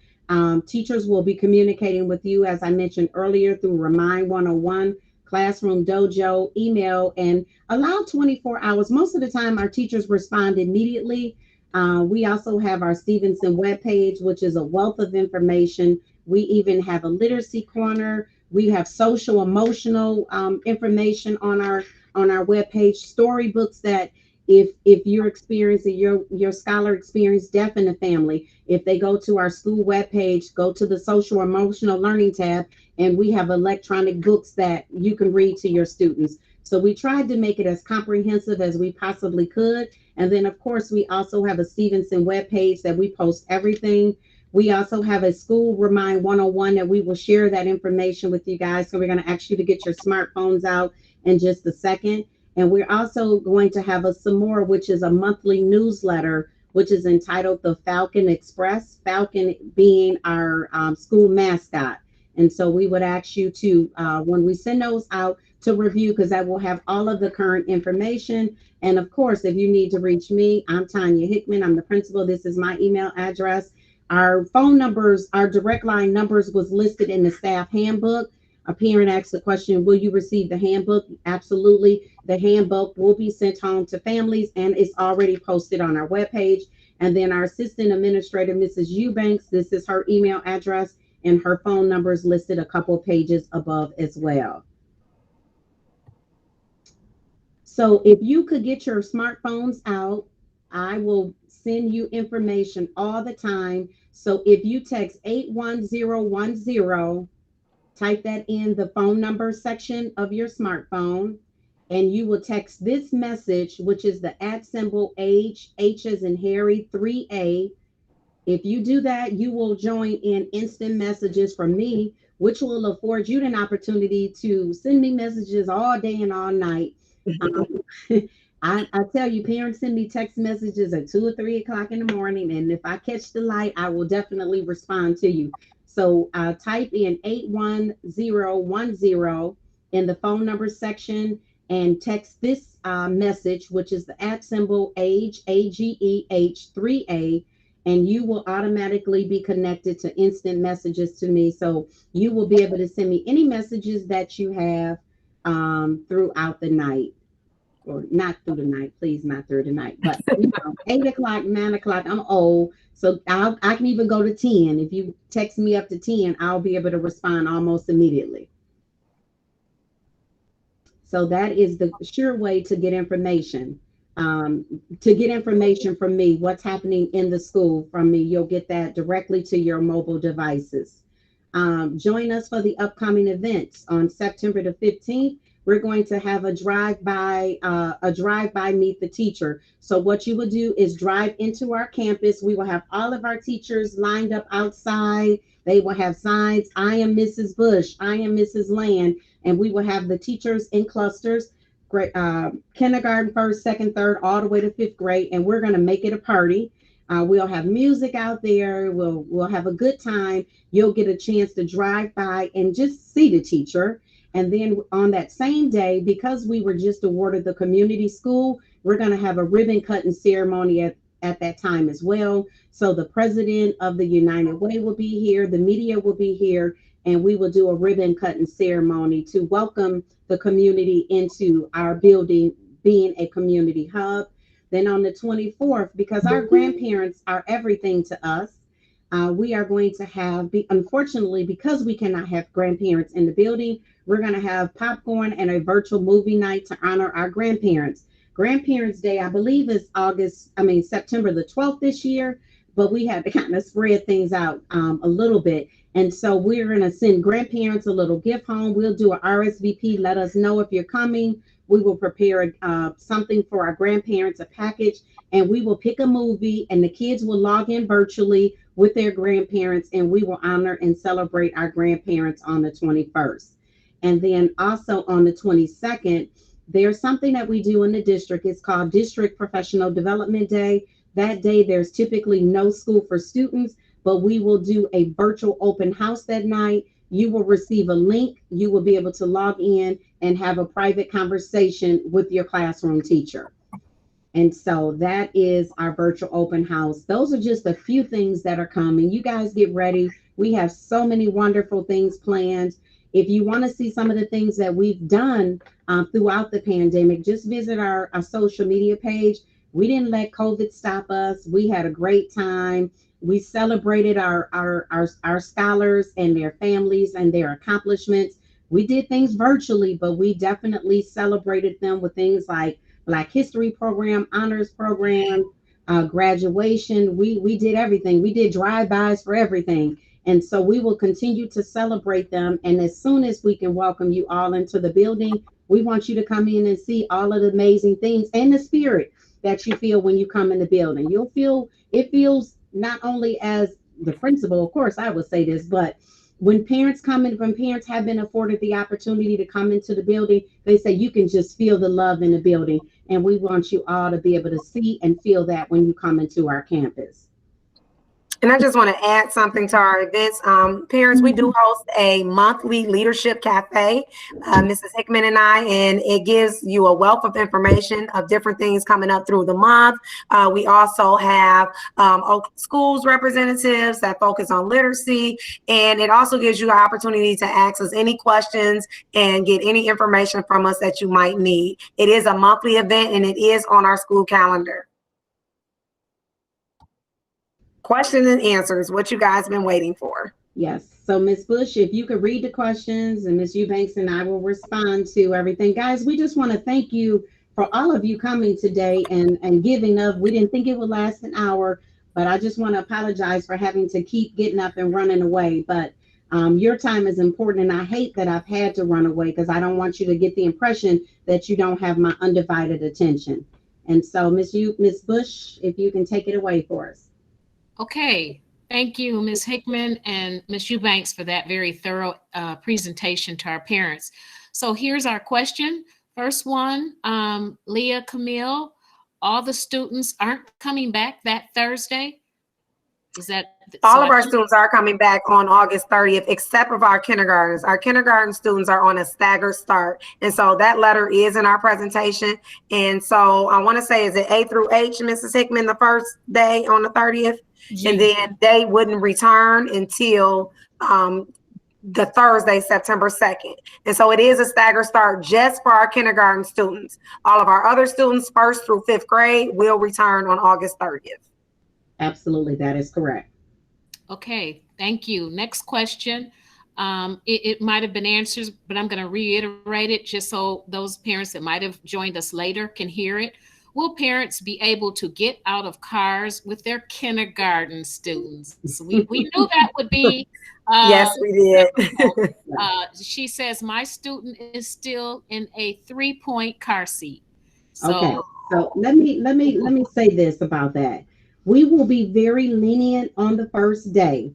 Teachers will be communicating with you, as I mentioned earlier, through Remind 101, Classroom Dojo, email, and allow 24 hours. Most of the time, our teachers respond immediately. We also have our Stevenson webpage, which is a wealth of information. We even have a literacy corner. We have social emotional information on our webpage, storybooks that if you're experiencing your scholar experience deaf in the family, if they go to our school webpage, go to the social emotional learning tab, and we have electronic books that you can read to your students. So we tried to make it as comprehensive as we possibly could. And then of course, we also have a Stevenson webpage that we post everything. We also have a School Remind 101 that we will share that information with you guys. So we're going to ask you to get your smartphones out in just a second. And we're also going to have some more, which is a monthly newsletter, which is entitled The Falcon Express, Falcon being our school mascot. And so we would ask you to, when we send those out, to review, because that will have all of the current information. And of course, if you need to reach me, I'm Tanya Hickman. I'm the principal. This is my email address. Our phone numbers, our direct line numbers was listed in the staff handbook. A parent asked the question, will you receive the handbook? Absolutely. The handbook will be sent home to families, and it's already posted on our webpage. And then our assistant administrator, Mrs. Eubanks, this is her email address, and her phone number is listed a couple pages above as well. So if you could get your smartphones out, I will send you information all the time. So if you text 81010, type that in the phone number section of your smartphone, and you will text this message, which is the @ H as in Harry, 3A. If you do that, you will join in instant messages from me, which will afford you an opportunity to send me messages all day and all night. I tell you, parents send me text messages at 2 or 3 o'clock in the morning, and if I catch the light, I will definitely respond to you. So type in 81010 in the phone number section and text this message, which is the @ H, AGEH, 3A, and you will automatically be connected to instant messages to me. So you will be able to send me any messages that you have throughout the night. Or not through the night, please, not through the night, but 8 o'clock, 9 o'clock, I'm old. So I can even go to 10. If you text me up to 10, I'll be able to respond almost immediately. So that is the sure way to get information. To get information from me, what's happening in the school from me, you'll get that directly to your mobile devices. Join us for the upcoming events on September the 15th. We're going to have a drive-by meet the teacher. So what you will do is drive into our campus. We will have all of our teachers lined up outside. They will have signs. I am Mrs. Bush. I am Mrs. Land. And we will have the teachers in clusters, kindergarten, first, second, third, all the way to 5th grade. And we're going to make it a party. We'll have music out there. We'll have a good time. You'll get a chance to drive by and just see the teacher. And then on that same day, because we were just awarded the community school, we're going to have a ribbon cutting ceremony at that time as well. So the president of the United Way will be here, the media will be here, and we will do a ribbon cutting ceremony to welcome the community into our building being a community hub. Then on the 24th, because our grandparents are everything to us, we are going to have, unfortunately, because we cannot have grandparents in the building, we're going to have popcorn and a virtual movie night to honor our grandparents. Grandparents Day, I believe, is September the 12th this year, but we had to kind of spread things out a little bit. And so we're going to send grandparents a little gift home. We'll do an RSVP. Let us know if you're coming. We will prepare something for our grandparents, a package, and we will pick a movie, and the kids will log in virtually with their grandparents, and we will honor and celebrate our grandparents on the 21st. And then also on the 22nd, there's something that we do in the district. It's called District Professional Development Day. That day, there's typically no school for students, but we will do a virtual open house that night. You will receive a link. You will be able to log in and have a private conversation with your classroom teacher. And so that is our virtual open house. Those are just a few things that are coming. You guys get ready. We have so many wonderful things planned. If you want to see some of the things that we've done throughout the pandemic, just visit our social media page. We didn't let COVID stop us. We had a great time. We celebrated our scholars and their families and their accomplishments. We did things virtually, but we definitely celebrated them with things like Black History Program, Honors Program, graduation. We did everything. We did drive-bys for everything. And so we will continue to celebrate them. And as soon as we can welcome you all into the building, we want you to come in and see all of the amazing things and the spirit that you feel when you come in the building. You'll feel, it feels not only as the principal, of course, I would say this, but when parents come in, when parents have been afforded the opportunity to come into the building, they say you can just feel the love in the building. And we want you all to be able to see and feel that when you come into our campus. And I just want to add something to our events. Parents, we do host a monthly leadership cafe, Mrs. Hickman and I, and it gives you a wealth of information of different things coming up through the month. We also have schools representatives that focus on literacy, and it also gives you an opportunity to ask us any questions and get any information from us that you might need. It is a monthly event, and it is on our school calendar. Questions and answers, what you guys been waiting for. Yes. So Ms. Bush, if you could read the questions, and Ms. Eubanks and I will respond to everything. Guys, we just want to thank you for all of you coming today and giving up. We didn't think it would last an hour, but I just want to apologize for having to keep getting up and running away. But your time is important, and I hate that I've had to run away because I don't want you to get the impression that you don't have my undivided attention. And so Ms. Bush, if you can take it away for us. Okay, thank you, Ms. Hickman and Ms. Eubanks, for that very thorough presentation to our parents. So here's our question. First one, Leah Camille, all the students aren't coming back that Thursday? Is that? All of our students are coming back on August 30th, except for our kindergartens. Our kindergarten students are on a staggered start. And so that letter is in our presentation. And so I want to say, is it A through H, Mrs. Hickman, the first day on the 30th? And then they wouldn't return until the Thursday, September 2nd. And so it is a staggered start just for our kindergarten students. All of our other students, 1st through 5th grade, will return on August 30th. Absolutely, that is correct. Okay, thank you. Next question. It might have been answered, but I'm going to reiterate it just so those parents that might have joined us later can hear it. Will parents be able to get out of cars with their kindergarten students? We knew that would be. Yes, we did. She says, my student is still in a 3-point car seat. So, okay, so let me say this about that. We will be very lenient on the first day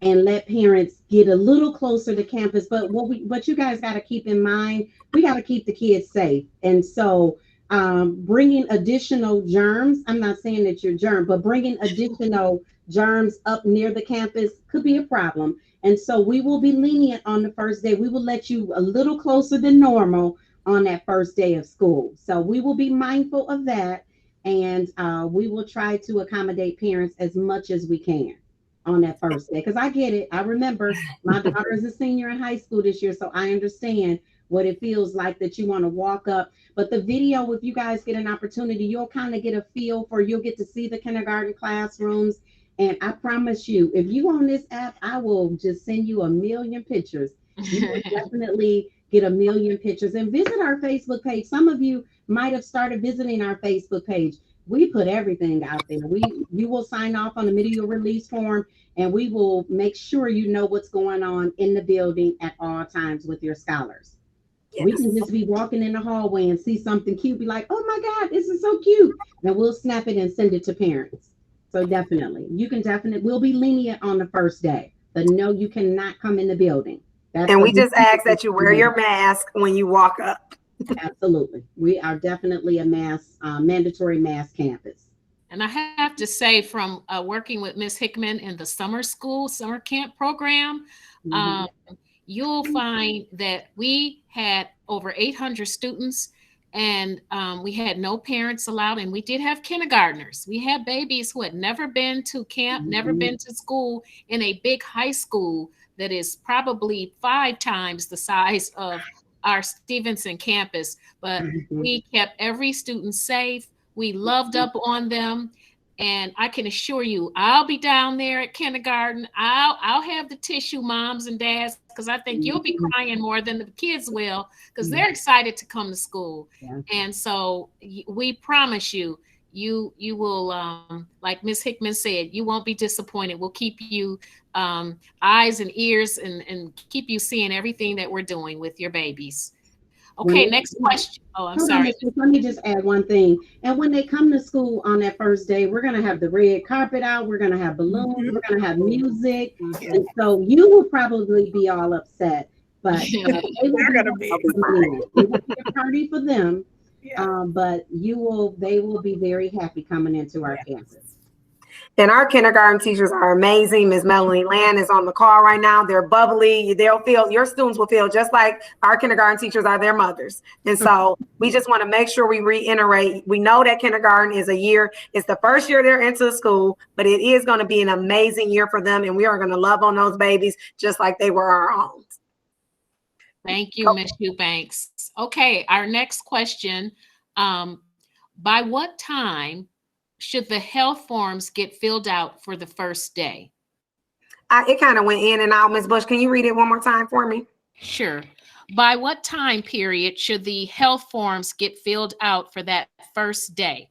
and let parents get a little closer to campus. But what you guys got to keep in mind, we got to keep the kids safe. And so bringing additional germs, I'm not saying that you're germ, but bringing additional germs up near the campus could be a problem. And so we will be lenient on the first day. We will let you a little closer than normal on that first day of school. So we will be mindful of that. And we will try to accommodate parents as much as we can on that first day. Because I get it. I remember my daughter is a senior in high school this year. So I understand what it feels like that you want to walk up. But the video, if you guys get an opportunity, you'll kind of get a feel for, you'll get to see the kindergarten classrooms. And I promise you, if you on this app, I will just send you a million pictures. You will definitely get a million pictures. And visit our Facebook page. Some of you might have started visiting our Facebook page. We put everything out there. You will sign off on the video release form, and we will make sure you know what's going on in the building at all times with your scholars. Yes. We can just be walking in the hallway and see something cute, be like, oh my God, this is so cute. And we'll snap it and send it to parents. So definitely, we'll be lenient on the first day, but no, you cannot come in the building. And we just ask that you wear your mask when you walk up. Absolutely. We are definitely a mandatory mask campus. And I have to say, from working with Ms. Hickman in the summer camp program, you'll find that we had over 800 students, and we had no parents allowed. And we did have kindergartners. We had babies who had never been to camp, never been to school in a big high school that is probably 5 times the size of our Stevenson campus. But we kept every student safe. We loved up on them. And I can assure you, I'll be down there at kindergarten. I'll have the tissue, moms and dads, because I think you'll be crying more than the kids will, because they're excited to come to school. Yeah. And so we promise you, you will, like Ms. Hickman said, you won't be disappointed. We'll keep you eyes and ears and keep you seeing everything that we're doing with your babies. Okay, next question. Oh, I'm sorry. Let me just add one thing. And when they come to school on that first day, we're going to have the red carpet out. We're going to have balloons. We're going to have music. And so you will probably be all upset. But they're going to be a party for them. Yeah. But they will be very happy coming into our campus. And our kindergarten teachers are amazing. Ms. Melanie Land is on the call right now. They're bubbly. Your students will feel just like our kindergarten teachers are their mothers. And so we just want to make sure we reiterate. We know that kindergarten is a year. It's the first year they're into school, but it is going to be an amazing year for them. And we are going to love on those babies just like they were our own. Thank you, Ms. Eubanks. Okay, our next question. By what time should the health forms get filled out for the first day? It kind of went in and out. Ms. Bush, can you read it one more time for me? Sure. By what time period should the health forms get filled out for that first day?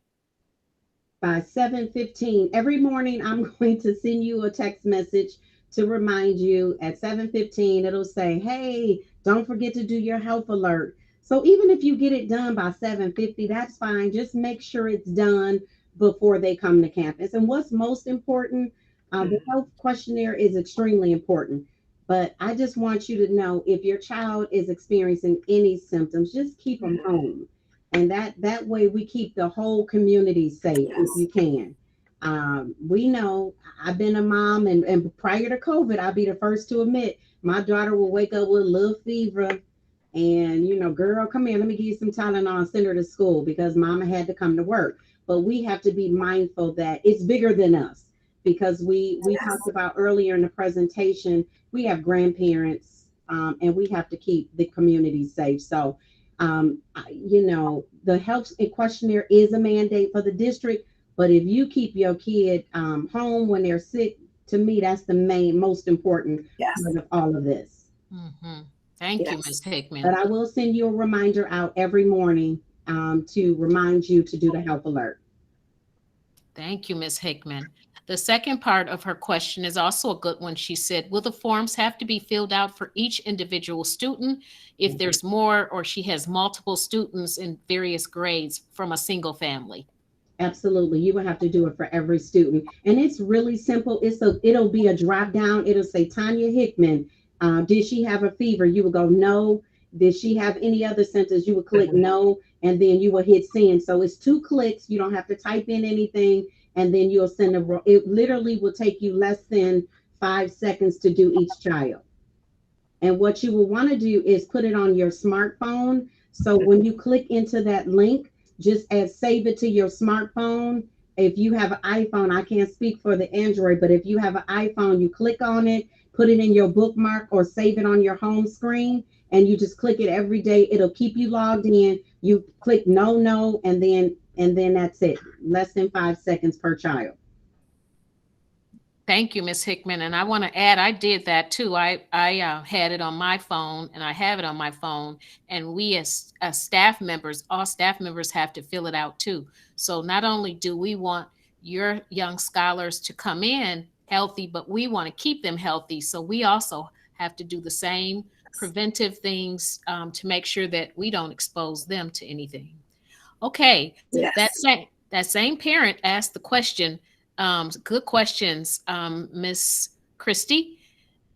By 7:15. Every morning, I'm going to send you a text message to remind you at 7:15. It'll say, hey, don't forget to do your health alert. So even if you get it done by 7:50, that's fine. Just make sure it's done before they come to campus. And what's most important, the health questionnaire is extremely important. But I just want you to know, if your child is experiencing any symptoms, just keep them home. And that way we keep the whole community safe if you can. We know, I've been a mom, and prior to COVID, I'll be the first to admit, my daughter will wake up with a little fever. And, girl, come here, let me give you some Tylenol and send her to school because mama had to come to work. But we have to be mindful that it's bigger than us. because we talked about earlier in the presentation, we have grandparents, and we have to keep the community safe. So, you know, the health questionnaire is a mandate for the district, but if you keep your kid home when they're sick, to me, that's the most important Yes. part of all of this. Thank you, Yes. Ms. Hickman. But I will send you a reminder out every morning to remind you to do the health alert. Thank you, Ms. Hickman. The second part of her question is also a good one. She said, will the forms have to be filled out for each individual student if there's more or she has multiple students in various grades from a single family? Absolutely. You will have to do it for every student. And it's really simple. It'll be a drop down. It'll say Tanya Hickman. Did she have a fever? You will go no. Did she have any other symptoms? You would click no, and then you will hit send. So it's 2 clicks. You don't have to type in anything, and then you'll send it literally will take you less than 5 seconds to do each child. And what you will want to do is put it on your smartphone. So when you click into that link, just save it to your smartphone. If you have an iPhone, I can't speak for the Android, but if you have an iPhone, you click on it, put it in your bookmark or save it on your home screen, and you just click it every day. It'll keep you logged in. You click no, and then that's it. Less than 5 seconds per child. Thank you, Ms. Hickman. And I want to add, I did that too. I had it on my phone, and I have it on my phone. And we as staff members, all staff members have to fill it out too. So not only do we want your young scholars to come in healthy, but we want to keep them healthy. So we also have to do the same preventive things to make sure that we don't expose them to anything. Okay, Yes. that same parent asked the question, good questions, Miss Christie.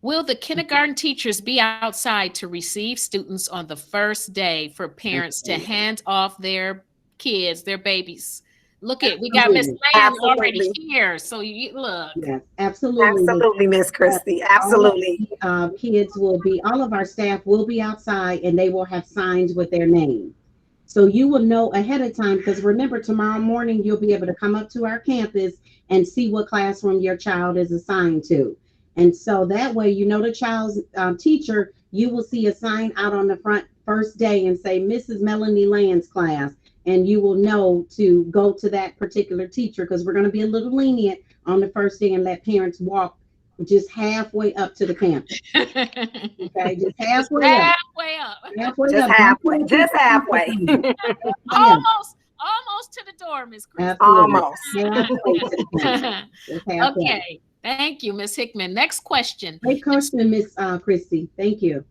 Will the kindergarten teachers be outside to receive students on the first day for parents to hand off their kids, their babies? Look at, we got Miss Land already here. So you look. Yes, absolutely. Absolutely, Miss Christie. Absolutely. Kids will be, all of our staff will be outside, and they will have signs with their name. So you will know ahead of time, because remember, tomorrow morning, you'll be able to come up to our campus and see what classroom your child is assigned to. And so that way, you know the child's teacher, you will see a sign out on the front first day and say, Mrs. Melanie Land's class. And you will know to go to that particular teacher, because we're going to be a little lenient on the first day and let parents walk just halfway up to the campus. Okay, just halfway up. Halfway just up. Halfway. Just halfway. Almost to the door, Miss Christie. Almost. Okay. Thank you, Miss Hickman. Next question. Great question, Miss Christie. Thank you.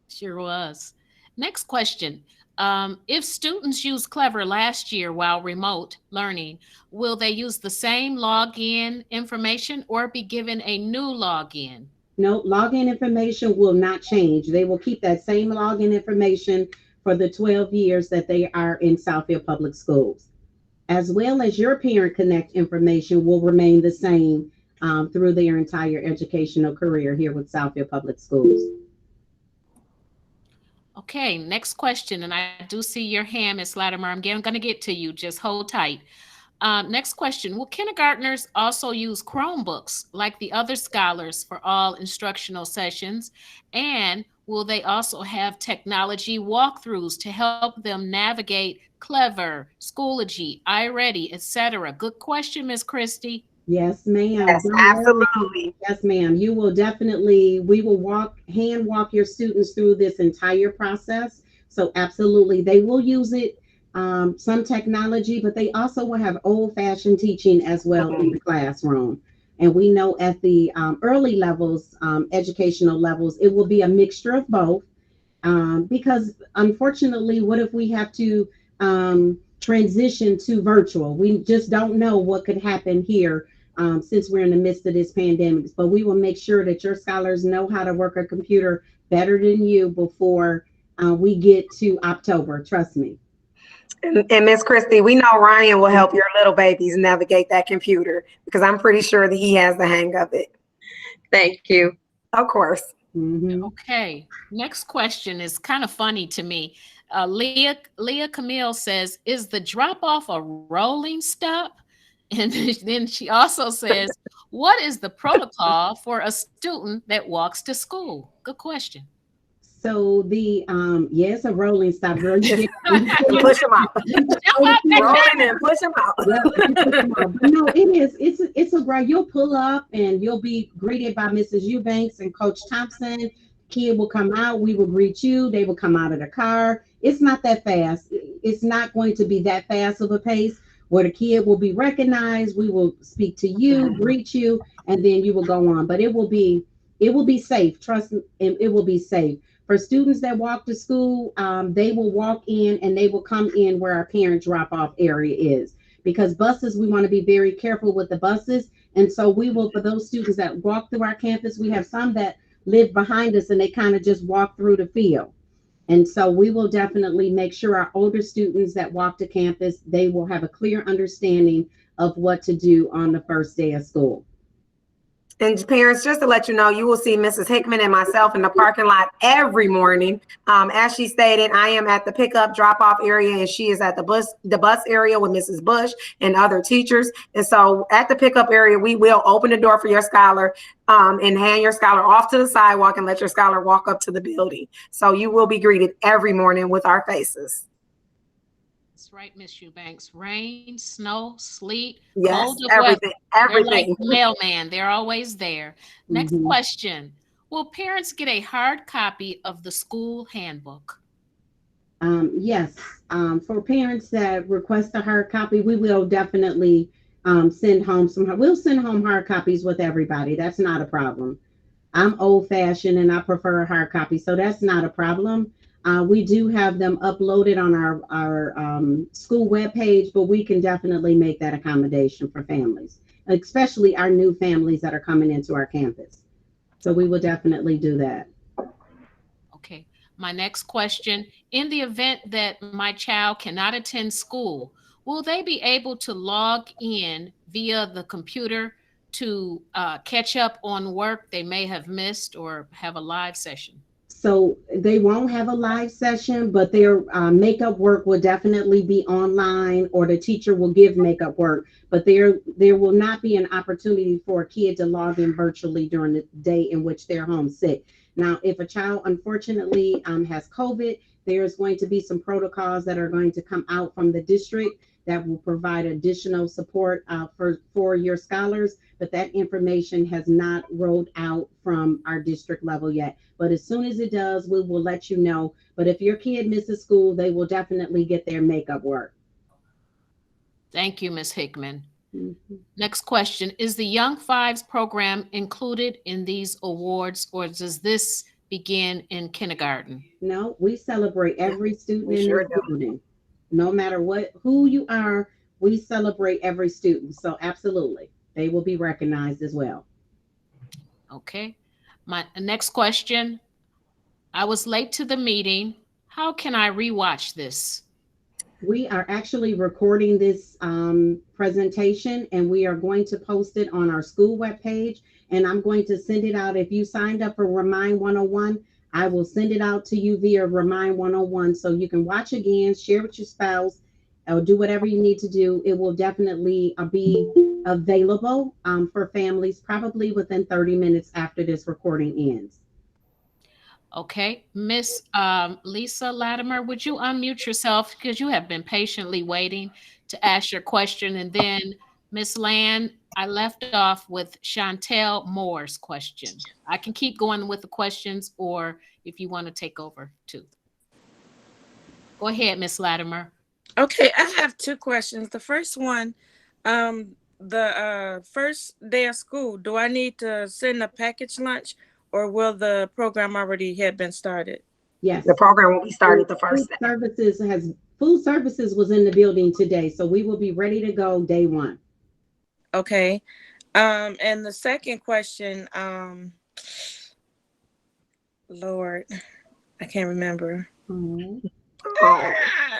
Sure was. Next question. If students used Clever last year while remote learning, will they use the same login information or be given a new login? No, login information will not change. They will keep that same login information for the 12 years that they are in Southfield Public Schools, as well as your Parent Connect information will remain the same through their entire educational career here with Southfield Public Schools. Okay, next question, and I do see your hand, Ms. Latimer. I'm going to get to you. Just hold tight. Next question. Will kindergartners also use Chromebooks like the other scholars for all instructional sessions? And will they also have technology walkthroughs to help them navigate Clever, Schoology, iReady, etc.? Good question, Ms. Christie. Yes, ma'am. Yes, absolutely. Yes, ma'am. You will definitely, we will hand walk your students through this entire process. So absolutely, they will use it, some technology, but they also will have old-fashioned teaching as well in the classroom. And we know at the early levels, educational levels, it will be a mixture of both. Because unfortunately, what if we have to transition to virtual? We just don't know what could happen here since we're in the midst of this pandemic. But we will make sure that your scholars know how to work a computer better than you before we get to October. Trust me. And Miss Christie, we know Ryan will help your little babies navigate that computer, because I'm pretty sure that he has the hang of it. Thank you. Of course. Okay. Next question is kind of funny to me. Leah Camille says, is the drop off a rolling stop? And then she also says, what is the protocol for a student that walks to school? Good question. So the yeah, it's a rolling stop, girl. You get Push them out. Rolling and push them out. But no, it is. It's a great. You'll pull up and you'll be greeted by Mrs. Eubanks and Coach Thompson. Kid will come out. We will greet you. They will come out of the car. It's not that fast. It's not going to be that fast of a pace where the kid will be recognized. We will speak to you, greet you, and then you will go on. But it will be safe. Trust me, it will be safe. For students that walk to school, they will walk in and they will come in where our parent drop-off area is. Because buses, we want to be very careful with the buses. And so we will, for those students that walk through our campus, we have some that live behind us and they kind of just walk through the field. And so we will definitely make sure our older students that walk to campus, they will have a clear understanding of what to do on the first day of school. And parents, just to let you know, you will see Mrs. Hickman and myself in the parking lot every morning. As she stated, I am at the pickup drop-off area and she is at the bus area with Mrs. Bush and other teachers. And so at the pickup area, we will open the door for your scholar and hand your scholar off to the sidewalk and let your scholar walk up to the building. So you will be greeted every morning with our faces. That's right, Miss Eubanks. Rain, snow, sleet, yes, cold everything, weather. everything. They're like the mailman. They're always there. Next question. Will parents get a hard copy of the school handbook? Yes. For parents that request a hard copy, we will definitely send home some. We'll send home hard copies with everybody. That's not a problem. I'm old fashioned and I prefer a hard copy, so that's not a problem. We do have them uploaded on our school webpage, but we can definitely make that accommodation for families, especially our new families that are coming into our campus. So we will definitely do that. Okay. My next question, in the event that my child cannot attend school, will they be able to log in via the computer to catch up on work they may have missed or have a live session? So they won't have a live session, but their makeup work will definitely be online, or the teacher will give makeup work. But there will not be an opportunity for a kid to log in virtually during the day in which they're homesick. Now, if a child unfortunately has COVID, there's going to be some protocols that are going to come out from the district that will provide additional support for your scholars, but that information has not rolled out from our district level yet. But as soon as it does, we will let you know. But if your kid misses school, they will definitely get their makeup work. Thank you, Ms. Hickman. Next question, is the Young Fives program included in these awards, or does this begin in kindergarten? No, we celebrate every student in this building. No matter who you are, we celebrate every student. So absolutely, they will be recognized as well. Okay. My next question, I was late to the meeting. How can I rewatch this? We are actually recording this presentation and we are going to post it on our school webpage. And I'm going to send it out. If you signed up for Remind 101, I will send it out to you via Remind 101 so you can watch again, share with your spouse, or do whatever you need to do. It will definitely be available for families probably within 30 minutes after this recording ends. Okay, Miss Lisa Latimer, would you unmute yourself because you have been patiently waiting to ask your question? And then Miss Land, I left off with Chantel Moore's question. I can keep going with the questions, or if you want to take over too. Go ahead, Miss Latimer. Okay, I have two questions. The first one, the first day of school, do I need to send a package lunch, or will the program already have been started? Yes. The program will be started the first day. Food services was in the building today, so we will be ready to go day one. Okay. And the second question, Lord, I can't remember. Mm-hmm.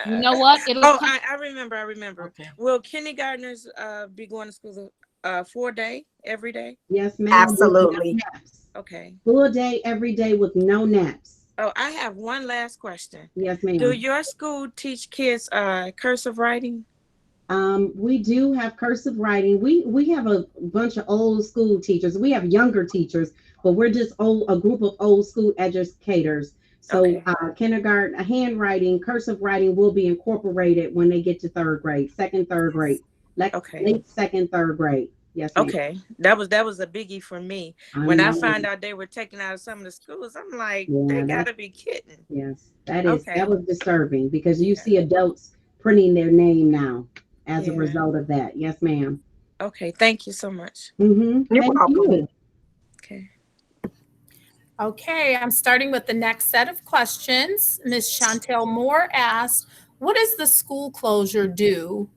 You know what? I remember. Okay. Will kindergartners be going to school 4 day every day? Yes, ma'am. Absolutely. Okay. Full day every day with no naps. Oh, I have one last question. Yes, ma'am. Do your school teach kids cursive writing? We do have cursive writing. We have a bunch of old school teachers. We have younger teachers, but we're just a group of old school educators. So Okay. Kindergarten, handwriting, cursive writing will be incorporated when they get to third grade, second, third grade, like Okay. late second, third grade. Yes, ma'am. Okay. That was a biggie for me. I When I know. found out they were taking out of some of the schools, I'm like, they Yeah, gotta be kidding. yes, that Okay. was disturbing because you Yeah. see adults printing their name now as a Yeah. result of that. Yes, ma'am. Okay. Thank you so much. Mm-hmm. You're Thank welcome. you. Okay. Okay, I'm starting with the next set of questions. Ms. Chantel Moore asked, what does the school closure do?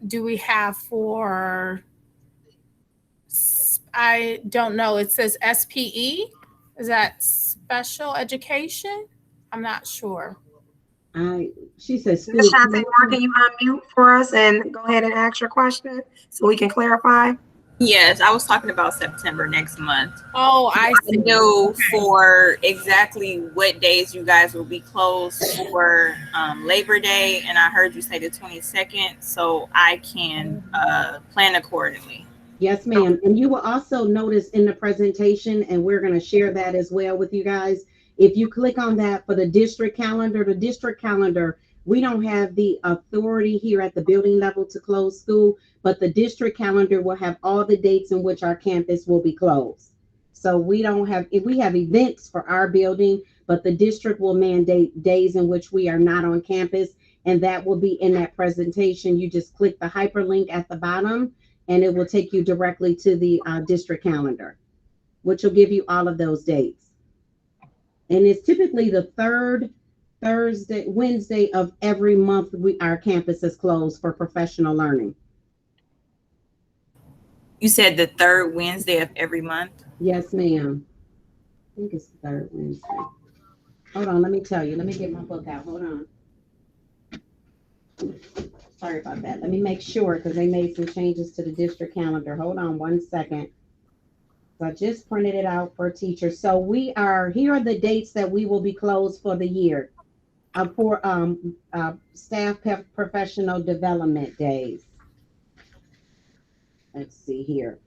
Do we have for, I don't know, it says SPE? Is that special education? I'm not sure. She says school. Ms. Shante Moore, can you unmute for us and go ahead and ask your question so we can clarify? Yes, I was talking about September next month. Oh, I see. know for exactly what days you guys will be closed for Labor Day, and I heard you say the 22nd, so I can plan accordingly. Yes, ma'am. And you will also notice in the presentation, and we're going to share that as well with you guys. If you click on that for the district calendar, we don't have the authority here at the building level to close school, but the district calendar will have all the dates in which our campus will be closed. So we don't have, if we have events for our building, but the district will mandate days in which we are not on campus, and that will be in that presentation. You just click the hyperlink at the bottom, and it will take you directly to the district calendar, which will give you all of those dates. And it's typically the third Wednesday of every month our campus is closed for professional learning. You said the third Wednesday of every month? Yes, ma'am. I think it's the third Wednesday. Hold on, let me tell you. Let me get my book out. Hold on. Sorry about that. Let me make sure because they made some changes to the district calendar. Hold on one second. I just printed it out for teachers. So here are the dates that we will be closed for the year for staff professional development days. Let's see here.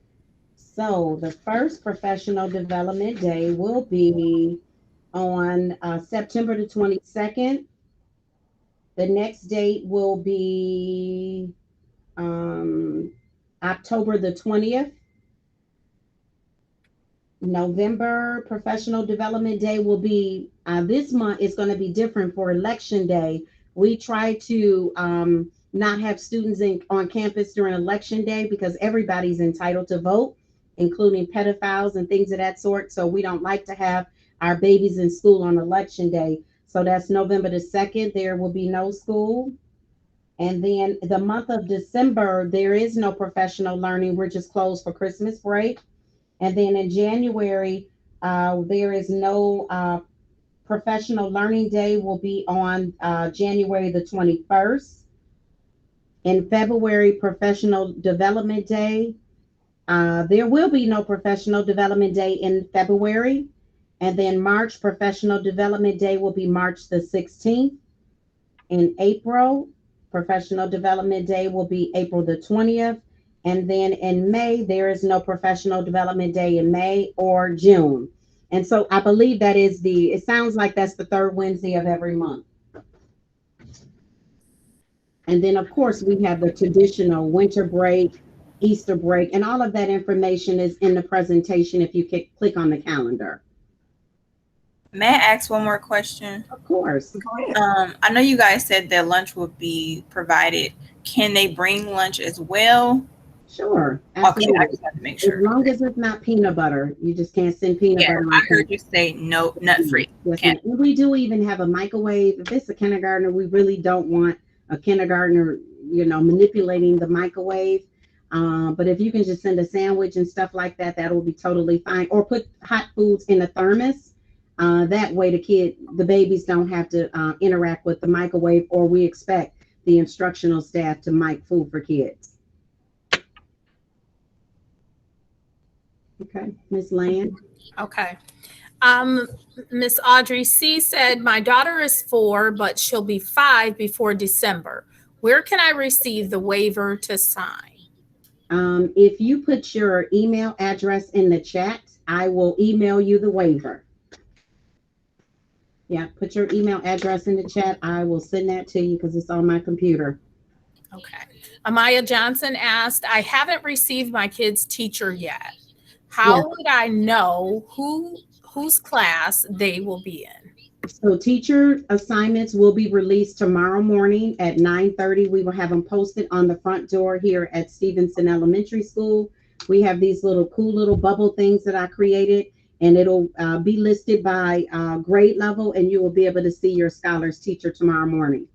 So the first professional development day will be on September the 22nd. The next date will be October the 20th. November professional development day will be this month. Is going to be different for election day. We try to not have students on campus during election day because everybody's entitled to vote, including pedophiles and things of that sort. So we don't like to have our babies in school on election day. So that's November the 2nd. There will be no school. And then the month of December, there is no professional learning. We're just closed for Christmas break. And then in January, there is no professional learning day will be on January the 21st. In February, professional development day. There will be no professional development day in February. And then March, professional development day will be March the 16th. In April, professional development day will be April the 20th. And then in May, there is no professional development day in May or June. And so I believe that is it sounds like that's the third Wednesday of every month. And then, of course, we have the traditional winter break, Easter break, and all of that information is in the presentation if you click on the calendar. May I ask one more question? Of course. I know you guys said that lunch will be provided. Can they bring lunch as well? Sure. Absolutely. Okay, I just have to make sure. As long as it's not peanut butter, you just can't send peanut butter. I heard you say no, nut free. Yes, and we do even have a microwave. If it's a kindergartner, we really don't want a kindergartner, manipulating the microwave. But if you can just send a sandwich and stuff like that, that will be totally fine. Or put hot foods in a thermos. That way the babies don't have to interact with the microwave, or we expect the instructional staff to mic food for kids. Okay, Ms. Land. Okay. Miss Audrey C said, my daughter is 4, but she'll be 5 before December. Where can I receive the waiver to sign? If you put your email address in the chat, I will email you the waiver. Yeah, put your email address in the chat. I will send that to you because it's on my computer. Okay. Amaya Johnson asked, I haven't received my kid's teacher yet. How would I know whose class they will be in? So teacher assignments will be released tomorrow morning at 9:30. We will have them posted on the front door here at Stevenson Elementary School. We have these little cool little bubble things that I created, and it'll be listed by grade level, and you will be able to see your scholars teacher tomorrow morning.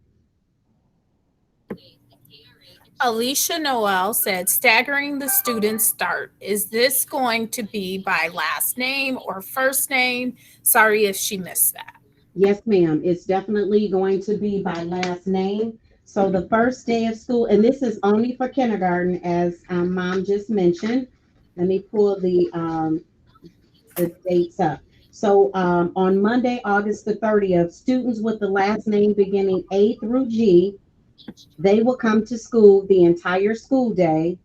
Alicia Noel said, staggering the student start. Is this going to be by last name or first name? Sorry if she missed that. Yes, ma'am. It's definitely going to be by last name. So the first day of school, and this is only for kindergarten, as Mom just mentioned. Let me pull the dates up. So on Monday, August the 30th, students with the last name beginning A through G, they will come to school the entire school day,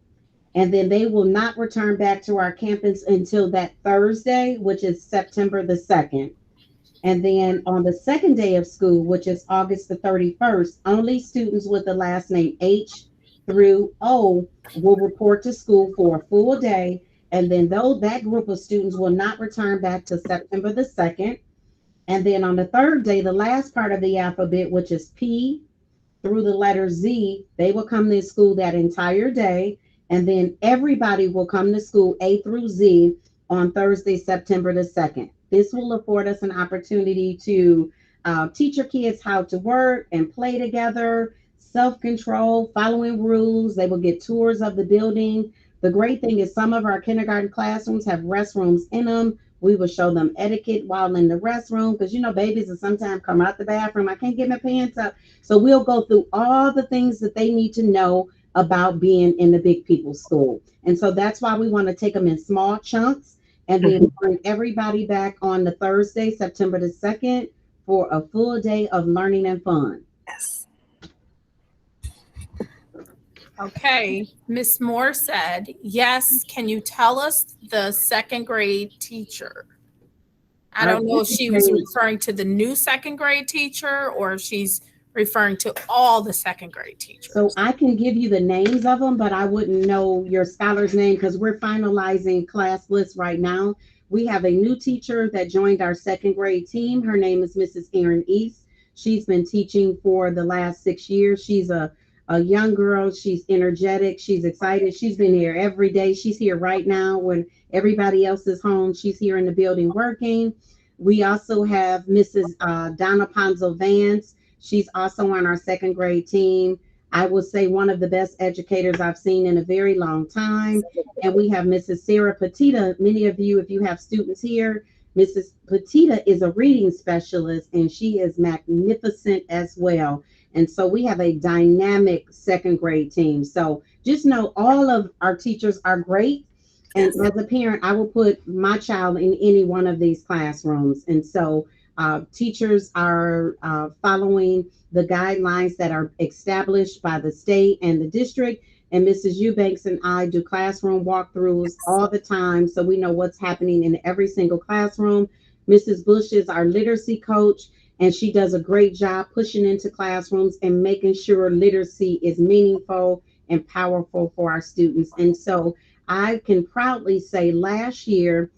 and then they will not return back to our campus until that Thursday, which is September the 2nd. And then on the second day of school, which is August the 31st, only students with the last name H through O will report to school for a full day. And then that group of students will not return back to September the 2nd. And then on the third day, the last part of the alphabet, which is P through the letter Z, they will come to school that entire day. And then everybody will come to school A through Z on Thursday, September the 2nd. This will afford us an opportunity to teach your kids how to work and play together, self-control, following rules. They will get tours of the building. The great thing is some of our kindergarten classrooms have restrooms in them. We will show them etiquette while in the restroom because, you know, babies will sometimes come out the bathroom. I can't get my pants up. So we'll go through all the things that they need to know about being in the big people school. And so that's why we want to take them in small chunks and then bring everybody back on the Thursday, September the 2nd, for a full day of learning and fun. Yes. Okay. Miss Moore said, yes, can you tell us the second grade teacher? I don't know if she was referring to the new second grade teacher or if she's referring to all the second grade teachers. So I can give you the names of them, but I wouldn't know your scholar's name because we're finalizing class lists right now. We have a new teacher that joined our second grade team. Her name is Mrs. Erin East. She's been teaching for the last 6 years. She's a young girl. She's energetic. She's excited. She's been here every day. She's here right now when everybody else is home. She's here in the building working. We also have Mrs. Donna Ponzo Vance. She's also on our second grade team. I would say one of the best educators I've seen in a very long time. And we have Mrs. Sarah Petita. Many of you, if you have students here, Mrs. Petita is a reading specialist and she is magnificent as well. And so we have a dynamic second grade team. So just know all of our teachers are great. And as a parent, I will put my child in any one of these classrooms. And so teachers are following the guidelines that are established by the state and the district. And Mrs. Eubanks and I do classroom walkthroughs all the time, so we know what's happening in every single classroom. Mrs. Bush is our literacy coach, and she does a great job pushing into classrooms and making sure literacy is meaningful and powerful for our students. And so I can proudly say last year,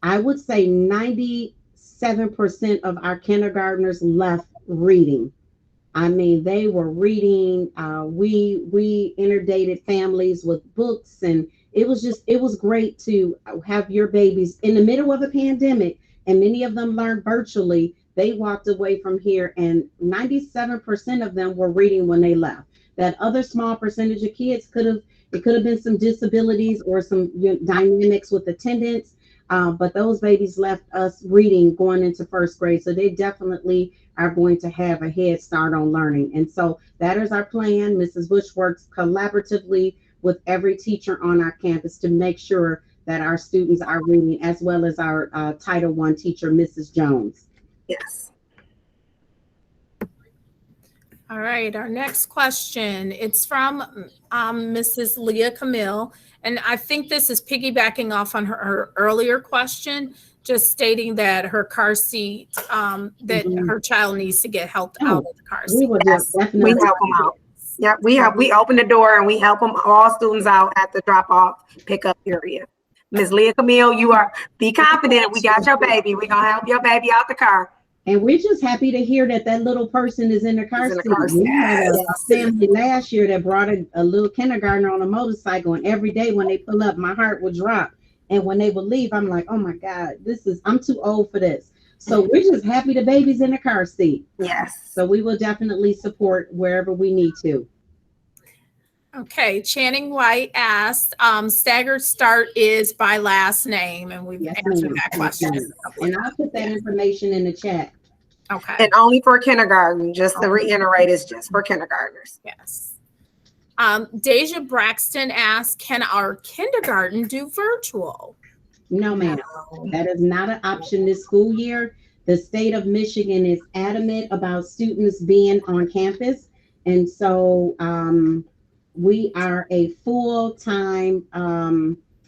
I would say 97% of our kindergartners left reading. I mean, they were reading. We inundated families with books, and it was great to have your babies in the middle of a pandemic, and many of them learned virtually. They walked away from here, and 97% of them were reading when they left. That other small percentage of kids could have been some disabilities or some dynamics with attendance. But those babies left us reading going into first grade. So they definitely are going to have a head start on learning. And so that is our plan. Mrs. Bush works collaboratively with every teacher on our campus to make sure that our students are reading, as well as our Title I teacher, Mrs. Jones. Yes. All right, our next question. It's from Mrs. Leah Camille. And I think this is piggybacking off on her earlier question, just stating that her car seat, that her child needs to get helped out of the car We seat. will Yes, definitely. we help them out. Yeah, we open the door and we help them, all students out at the drop-off pickup area. Ms. Leah Camille, be confident. We got your baby. We're gonna help your baby out the car. And we're just happy to hear that that little person is in the car Is in the seat. car seat. We had a Yes. family last year that brought a little kindergartner on a motorcycle, and every day when they pull up, my heart would drop. And when they would leave, I'm like, oh my God, I'm too old for this. So we're just happy the baby's in the car seat. Yes. So we will definitely support wherever we need to. Okay, Channing White asked, staggered start is by last name, and we've Yes, answered ma'am. that Yes, question. ma'am. And I'll put that information in the chat. Okay, And only for kindergarten, just to reiterate, it's just for kindergartners. yes. Deja Braxton asked, can our kindergarten do virtual? No, ma'am. That is not an option this school year. The state of Michigan is adamant about students being on campus. And so we are a full-time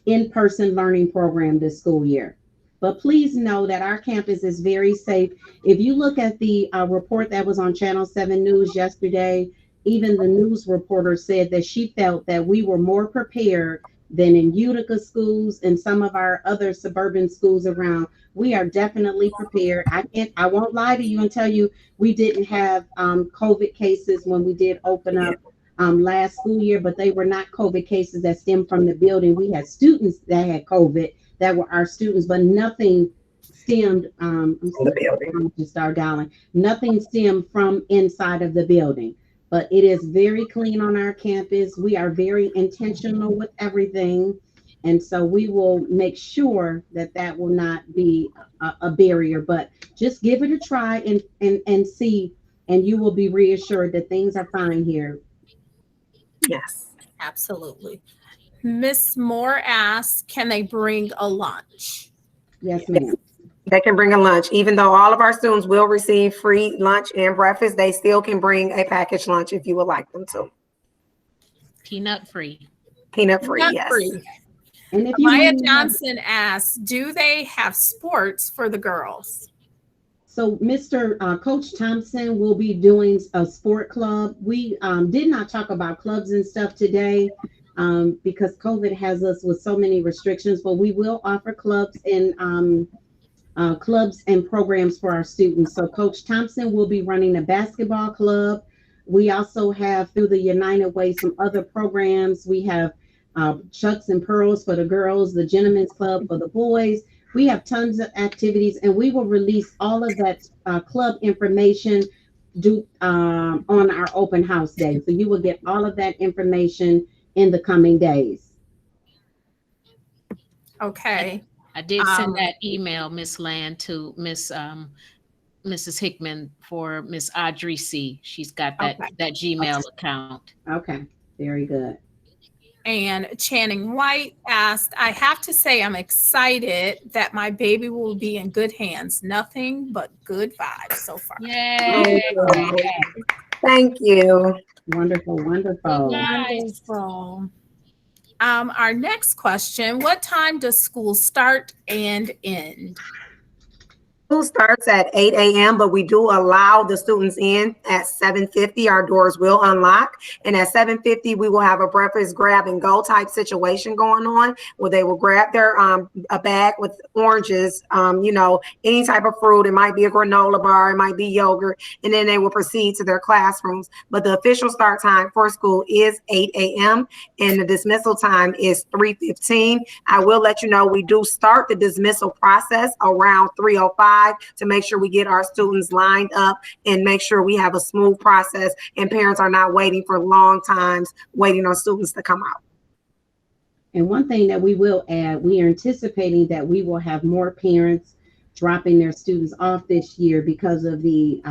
in-person learning program this school year. But please know that our campus is very safe. If you look at the report that was on Channel 7 News yesterday, even the news reporter said that she felt that we were more prepared than in Utica schools and some of our other suburban schools around. We are definitely prepared. I won't lie to you and tell you we didn't have COVID cases when we did open up last school year, but they were not COVID cases that stemmed from the building. We had students that had COVID that were our students, but nothing stemmed The building. just start dialing. Nothing stemmed from inside of the building. But it is very clean on our campus. We are very intentional with everything. And so we will make sure that that will not be a barrier, but just give it a try and see, and you will be reassured that things are fine here. Yes. Absolutely. Miss Moore asked, can they bring a lunch? Yes, ma'am. They can bring a lunch. Even though all of our students will receive free lunch and breakfast, they still can bring a packaged lunch if you would like them to. Peanut free. Peanut free, Nut yes. free. And if you Maya want to- Johnson asks, do they have sports for the girls? So Mr. Coach Thompson will be doing a sport club. We did not talk about clubs and stuff today because COVID has us with so many restrictions, but we will offer clubs and programs for our students. So Coach Thompson will be running a basketball club. We also have, through the United Way, some other programs. We have Chucks and Pearls for the girls, the Gentlemen's Club for the boys. We have tons of activities, and we will release all of that club information on our open house day. So you will get all of that information in the coming days. Okay. I did send that email, Miss Land, to Mrs. Hickman for Miss Audrey C. She's got that Gmail account. Okay, very good. And Channing White asked, I have to say I'm excited that my baby will be in good hands. Nothing but good vibes so far. Yay! Thank you. Wonderful, wonderful. Wonderful. Our next question, what time does school start and end? School starts at 8 a.m., but we do allow the students in at 7:50. Our doors will unlock. And at 7:50, we will have a breakfast grab and go type situation going on where they will grab their a bag with oranges, any type of fruit. It might be a granola bar, it might be yogurt, and then they will proceed to their classrooms. But the official start time for school is 8 a.m. and the dismissal time is 3:15. I will let you know we do start the dismissal process around 3:05. To make sure we get our students lined up and make sure we have a smooth process and parents are not waiting for long times waiting on students to come out. And one thing that we will add, we are anticipating that we will have more parents dropping their students off this year because of the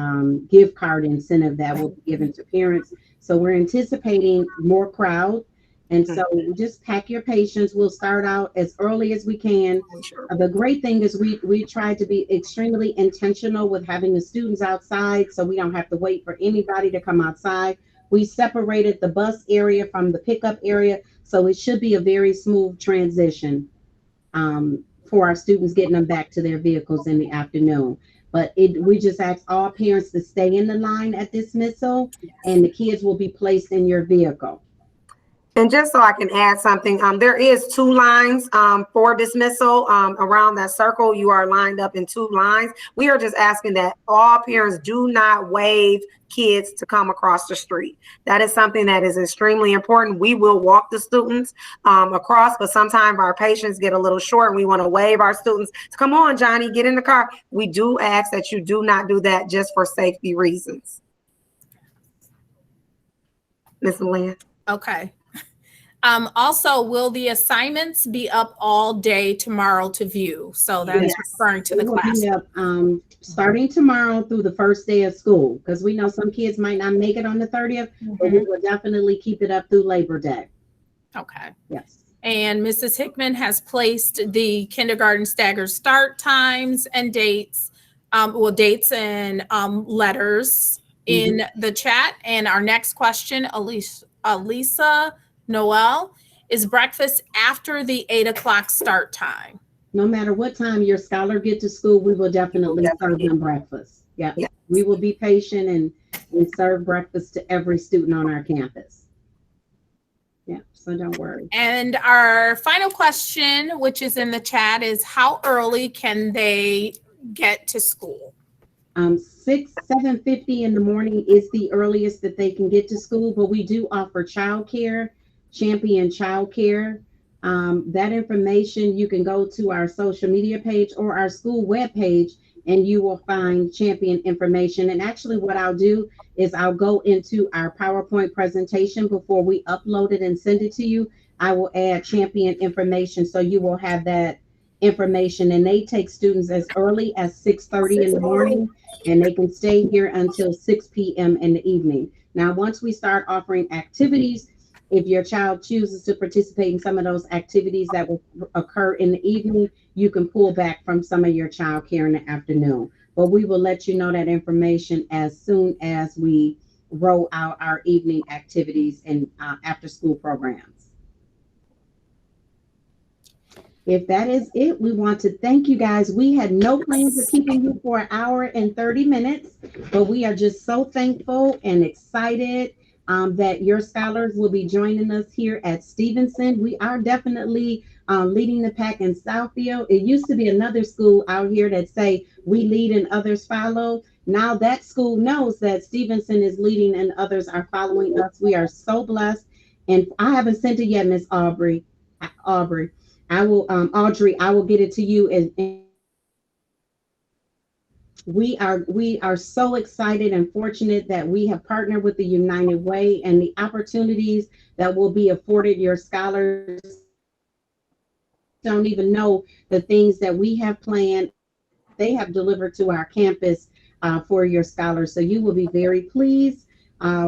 gift card incentive that will be given to parents. So we're anticipating more crowd. And so just pack your patience. We'll start out as early as we can. The great thing is we try to be extremely intentional with having the students outside, so we don't have to wait for anybody to come outside. We separated the bus area from the pickup area, so it should be a very smooth transition for our students getting them back to their vehicles in the afternoon. But we just ask all parents to stay in the line at dismissal, and the kids will be placed in your vehicle. And just so I can add something, there is 2 lines for dismissal around that circle. You are lined up in 2 lines. We are just asking that all parents do not wave kids to come across the street. That is something that is extremely important. We will walk the students across, but sometimes our patients get a little short and we want to wave our students to come on, Johnny, get in the car. We do ask that you do not do that just for safety reasons. Ms. Lynn. Okay. Also, will the assignments be up all day tomorrow to view? So that's referring to the class. Starting tomorrow through the first day of school, because we know some kids might not make it on the 30th, but we will definitely keep it up through Labor Day. Okay. Yes. And Mrs. Hickman has placed the kindergarten staggered start times and dates, dates and letters in the chat. And our next question, Alisa Noel, is breakfast after the 8 o'clock start time? No matter what time your scholar get to school, we will definitely serve them breakfast. Yeah. We will be patient and serve breakfast to every student on our campus. Yeah, so don't worry. And our final question, which is in the chat, is how early can they get to school? 7:50 in the morning is the earliest that they can get to school, but we do offer childcare, Champion Childcare. That information, you can go to our social media page or our school webpage, and you will find Champion information. And actually what I'll do is I'll go into our PowerPoint presentation before we upload it and send it to you. I will add Champion information, so you will have that information. And they take students as early as 6:30 in the morning, and they can stay here until 6 p.m. in the evening. Now, once we start offering activities, if your child chooses to participate in some of those activities that will occur in the evening, you can pull back from some of your child care in the afternoon. But we will let you know that information as soon as we roll out our evening activities and after school programs. If that is it, we want to thank you guys. We had no plans of keeping you for 1 hour and 30 minutes, but we are just so thankful and excited that your scholars will be joining us here at Stevenson. We are definitely leading the pack in Southfield. It used to be another school out here that say we lead and others follow. Now that school knows that Stevenson is leading and others are following us. We are so blessed. And I haven't sent it yet, Miss Audrey. I will, Audrey, I will get it to you. And we are so excited and fortunate that we have partnered with the United Way, and the opportunities that will be afforded your scholars don't even know the things that we have planned. They have delivered to our campus for your scholars. So you will be very pleased.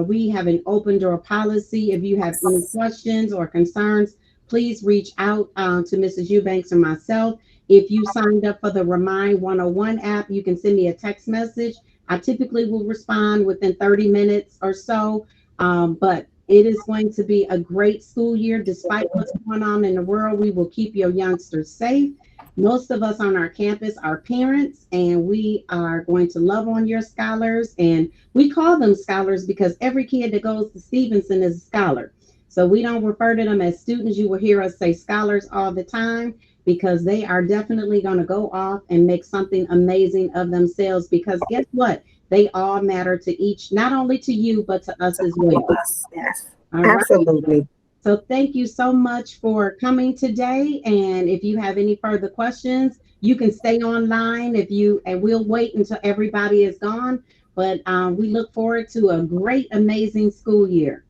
We have an open door policy. If you have any questions or concerns, please reach out to Mrs. Eubanks or myself. If you signed up for the Remind 101 app, you can send me a text message. I typically will respond within 30 minutes or so, but it is going to be a great school year. Despite what's going on in the world, we will keep your youngsters safe. Most of us on our campus are parents, and we are going to love on your scholars. And we call them scholars because every kid that goes to Stevenson is a scholar. So we don't refer to them as students. You will hear us say scholars all the time, because they are definitely going to go off and make something amazing of themselves, because guess what? They all matter to each, not only to you, but to us as well. Yes, absolutely. Right. So thank you so much for coming today. And if you have any further questions, you can stay online and we'll wait until everybody is gone. But we look forward to a great, amazing school year.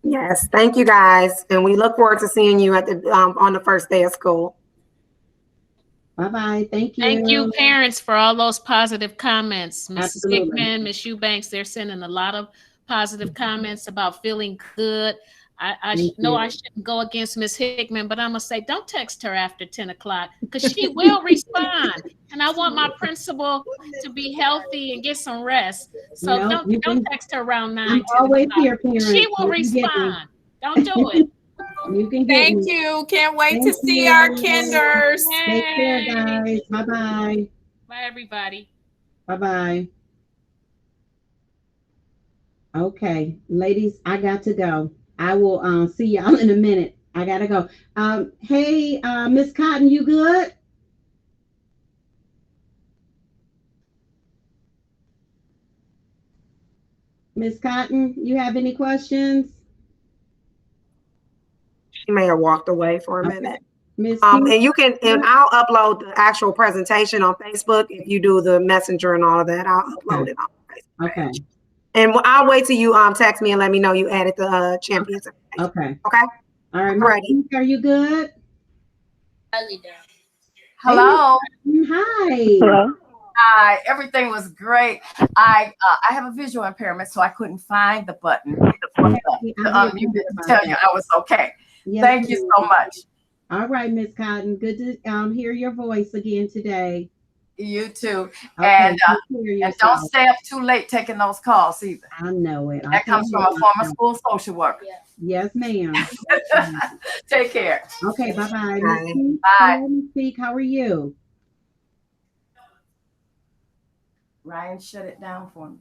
Yes, thank you guys, and we look forward to seeing you at the on the first day of school. Bye-bye. Thank you. Thank you, parents, for all those positive comments. Mrs. Hickman, Ms. Eubanks, they're sending a lot of positive comments about feeling good. I know I shouldn't go against Miss Hickman, but I'm gonna say don't text her after 10 o'clock because she will respond. And I want my principal to be healthy and get some rest. So No, don't text her around 9. I'm 10 always o'clock. here, parents. She will You can get me. respond. Don't do it. You can get Thank me. you. Can't wait Thank to see you. our kinders. Take care, Yay. guys. Bye-bye. Bye, everybody. Bye-bye. Okay, ladies, I got to go. I will see y'all in a minute. I gotta go. Hey, Miss Cotton, you good? Miss Cotton, you have any questions? She may have walked away for a Okay. minute. Miss And you can, and I'll upload the actual presentation on Facebook. If you do the messenger and all of that, I'll upload it on Facebook. Okay. And I'll wait till you text me and let me know you added the champions. Okay. Okay. All right. I'm ready. Are you good? Hello. Hi. Hello. Hi. Everything was great. I have a visual impairment, so I couldn't find the button to unmute it to tell you I was okay. Yes, Thank you so much. All right, Miss Cotton. Good to hear your voice again today. You too. Okay, and don't stay up too late taking those calls either. I know it. That comes from a former school social worker. Yes, ma'am. Take care. Okay, bye-bye. Bye. Speak. How are you? Ryan, shut it down for me.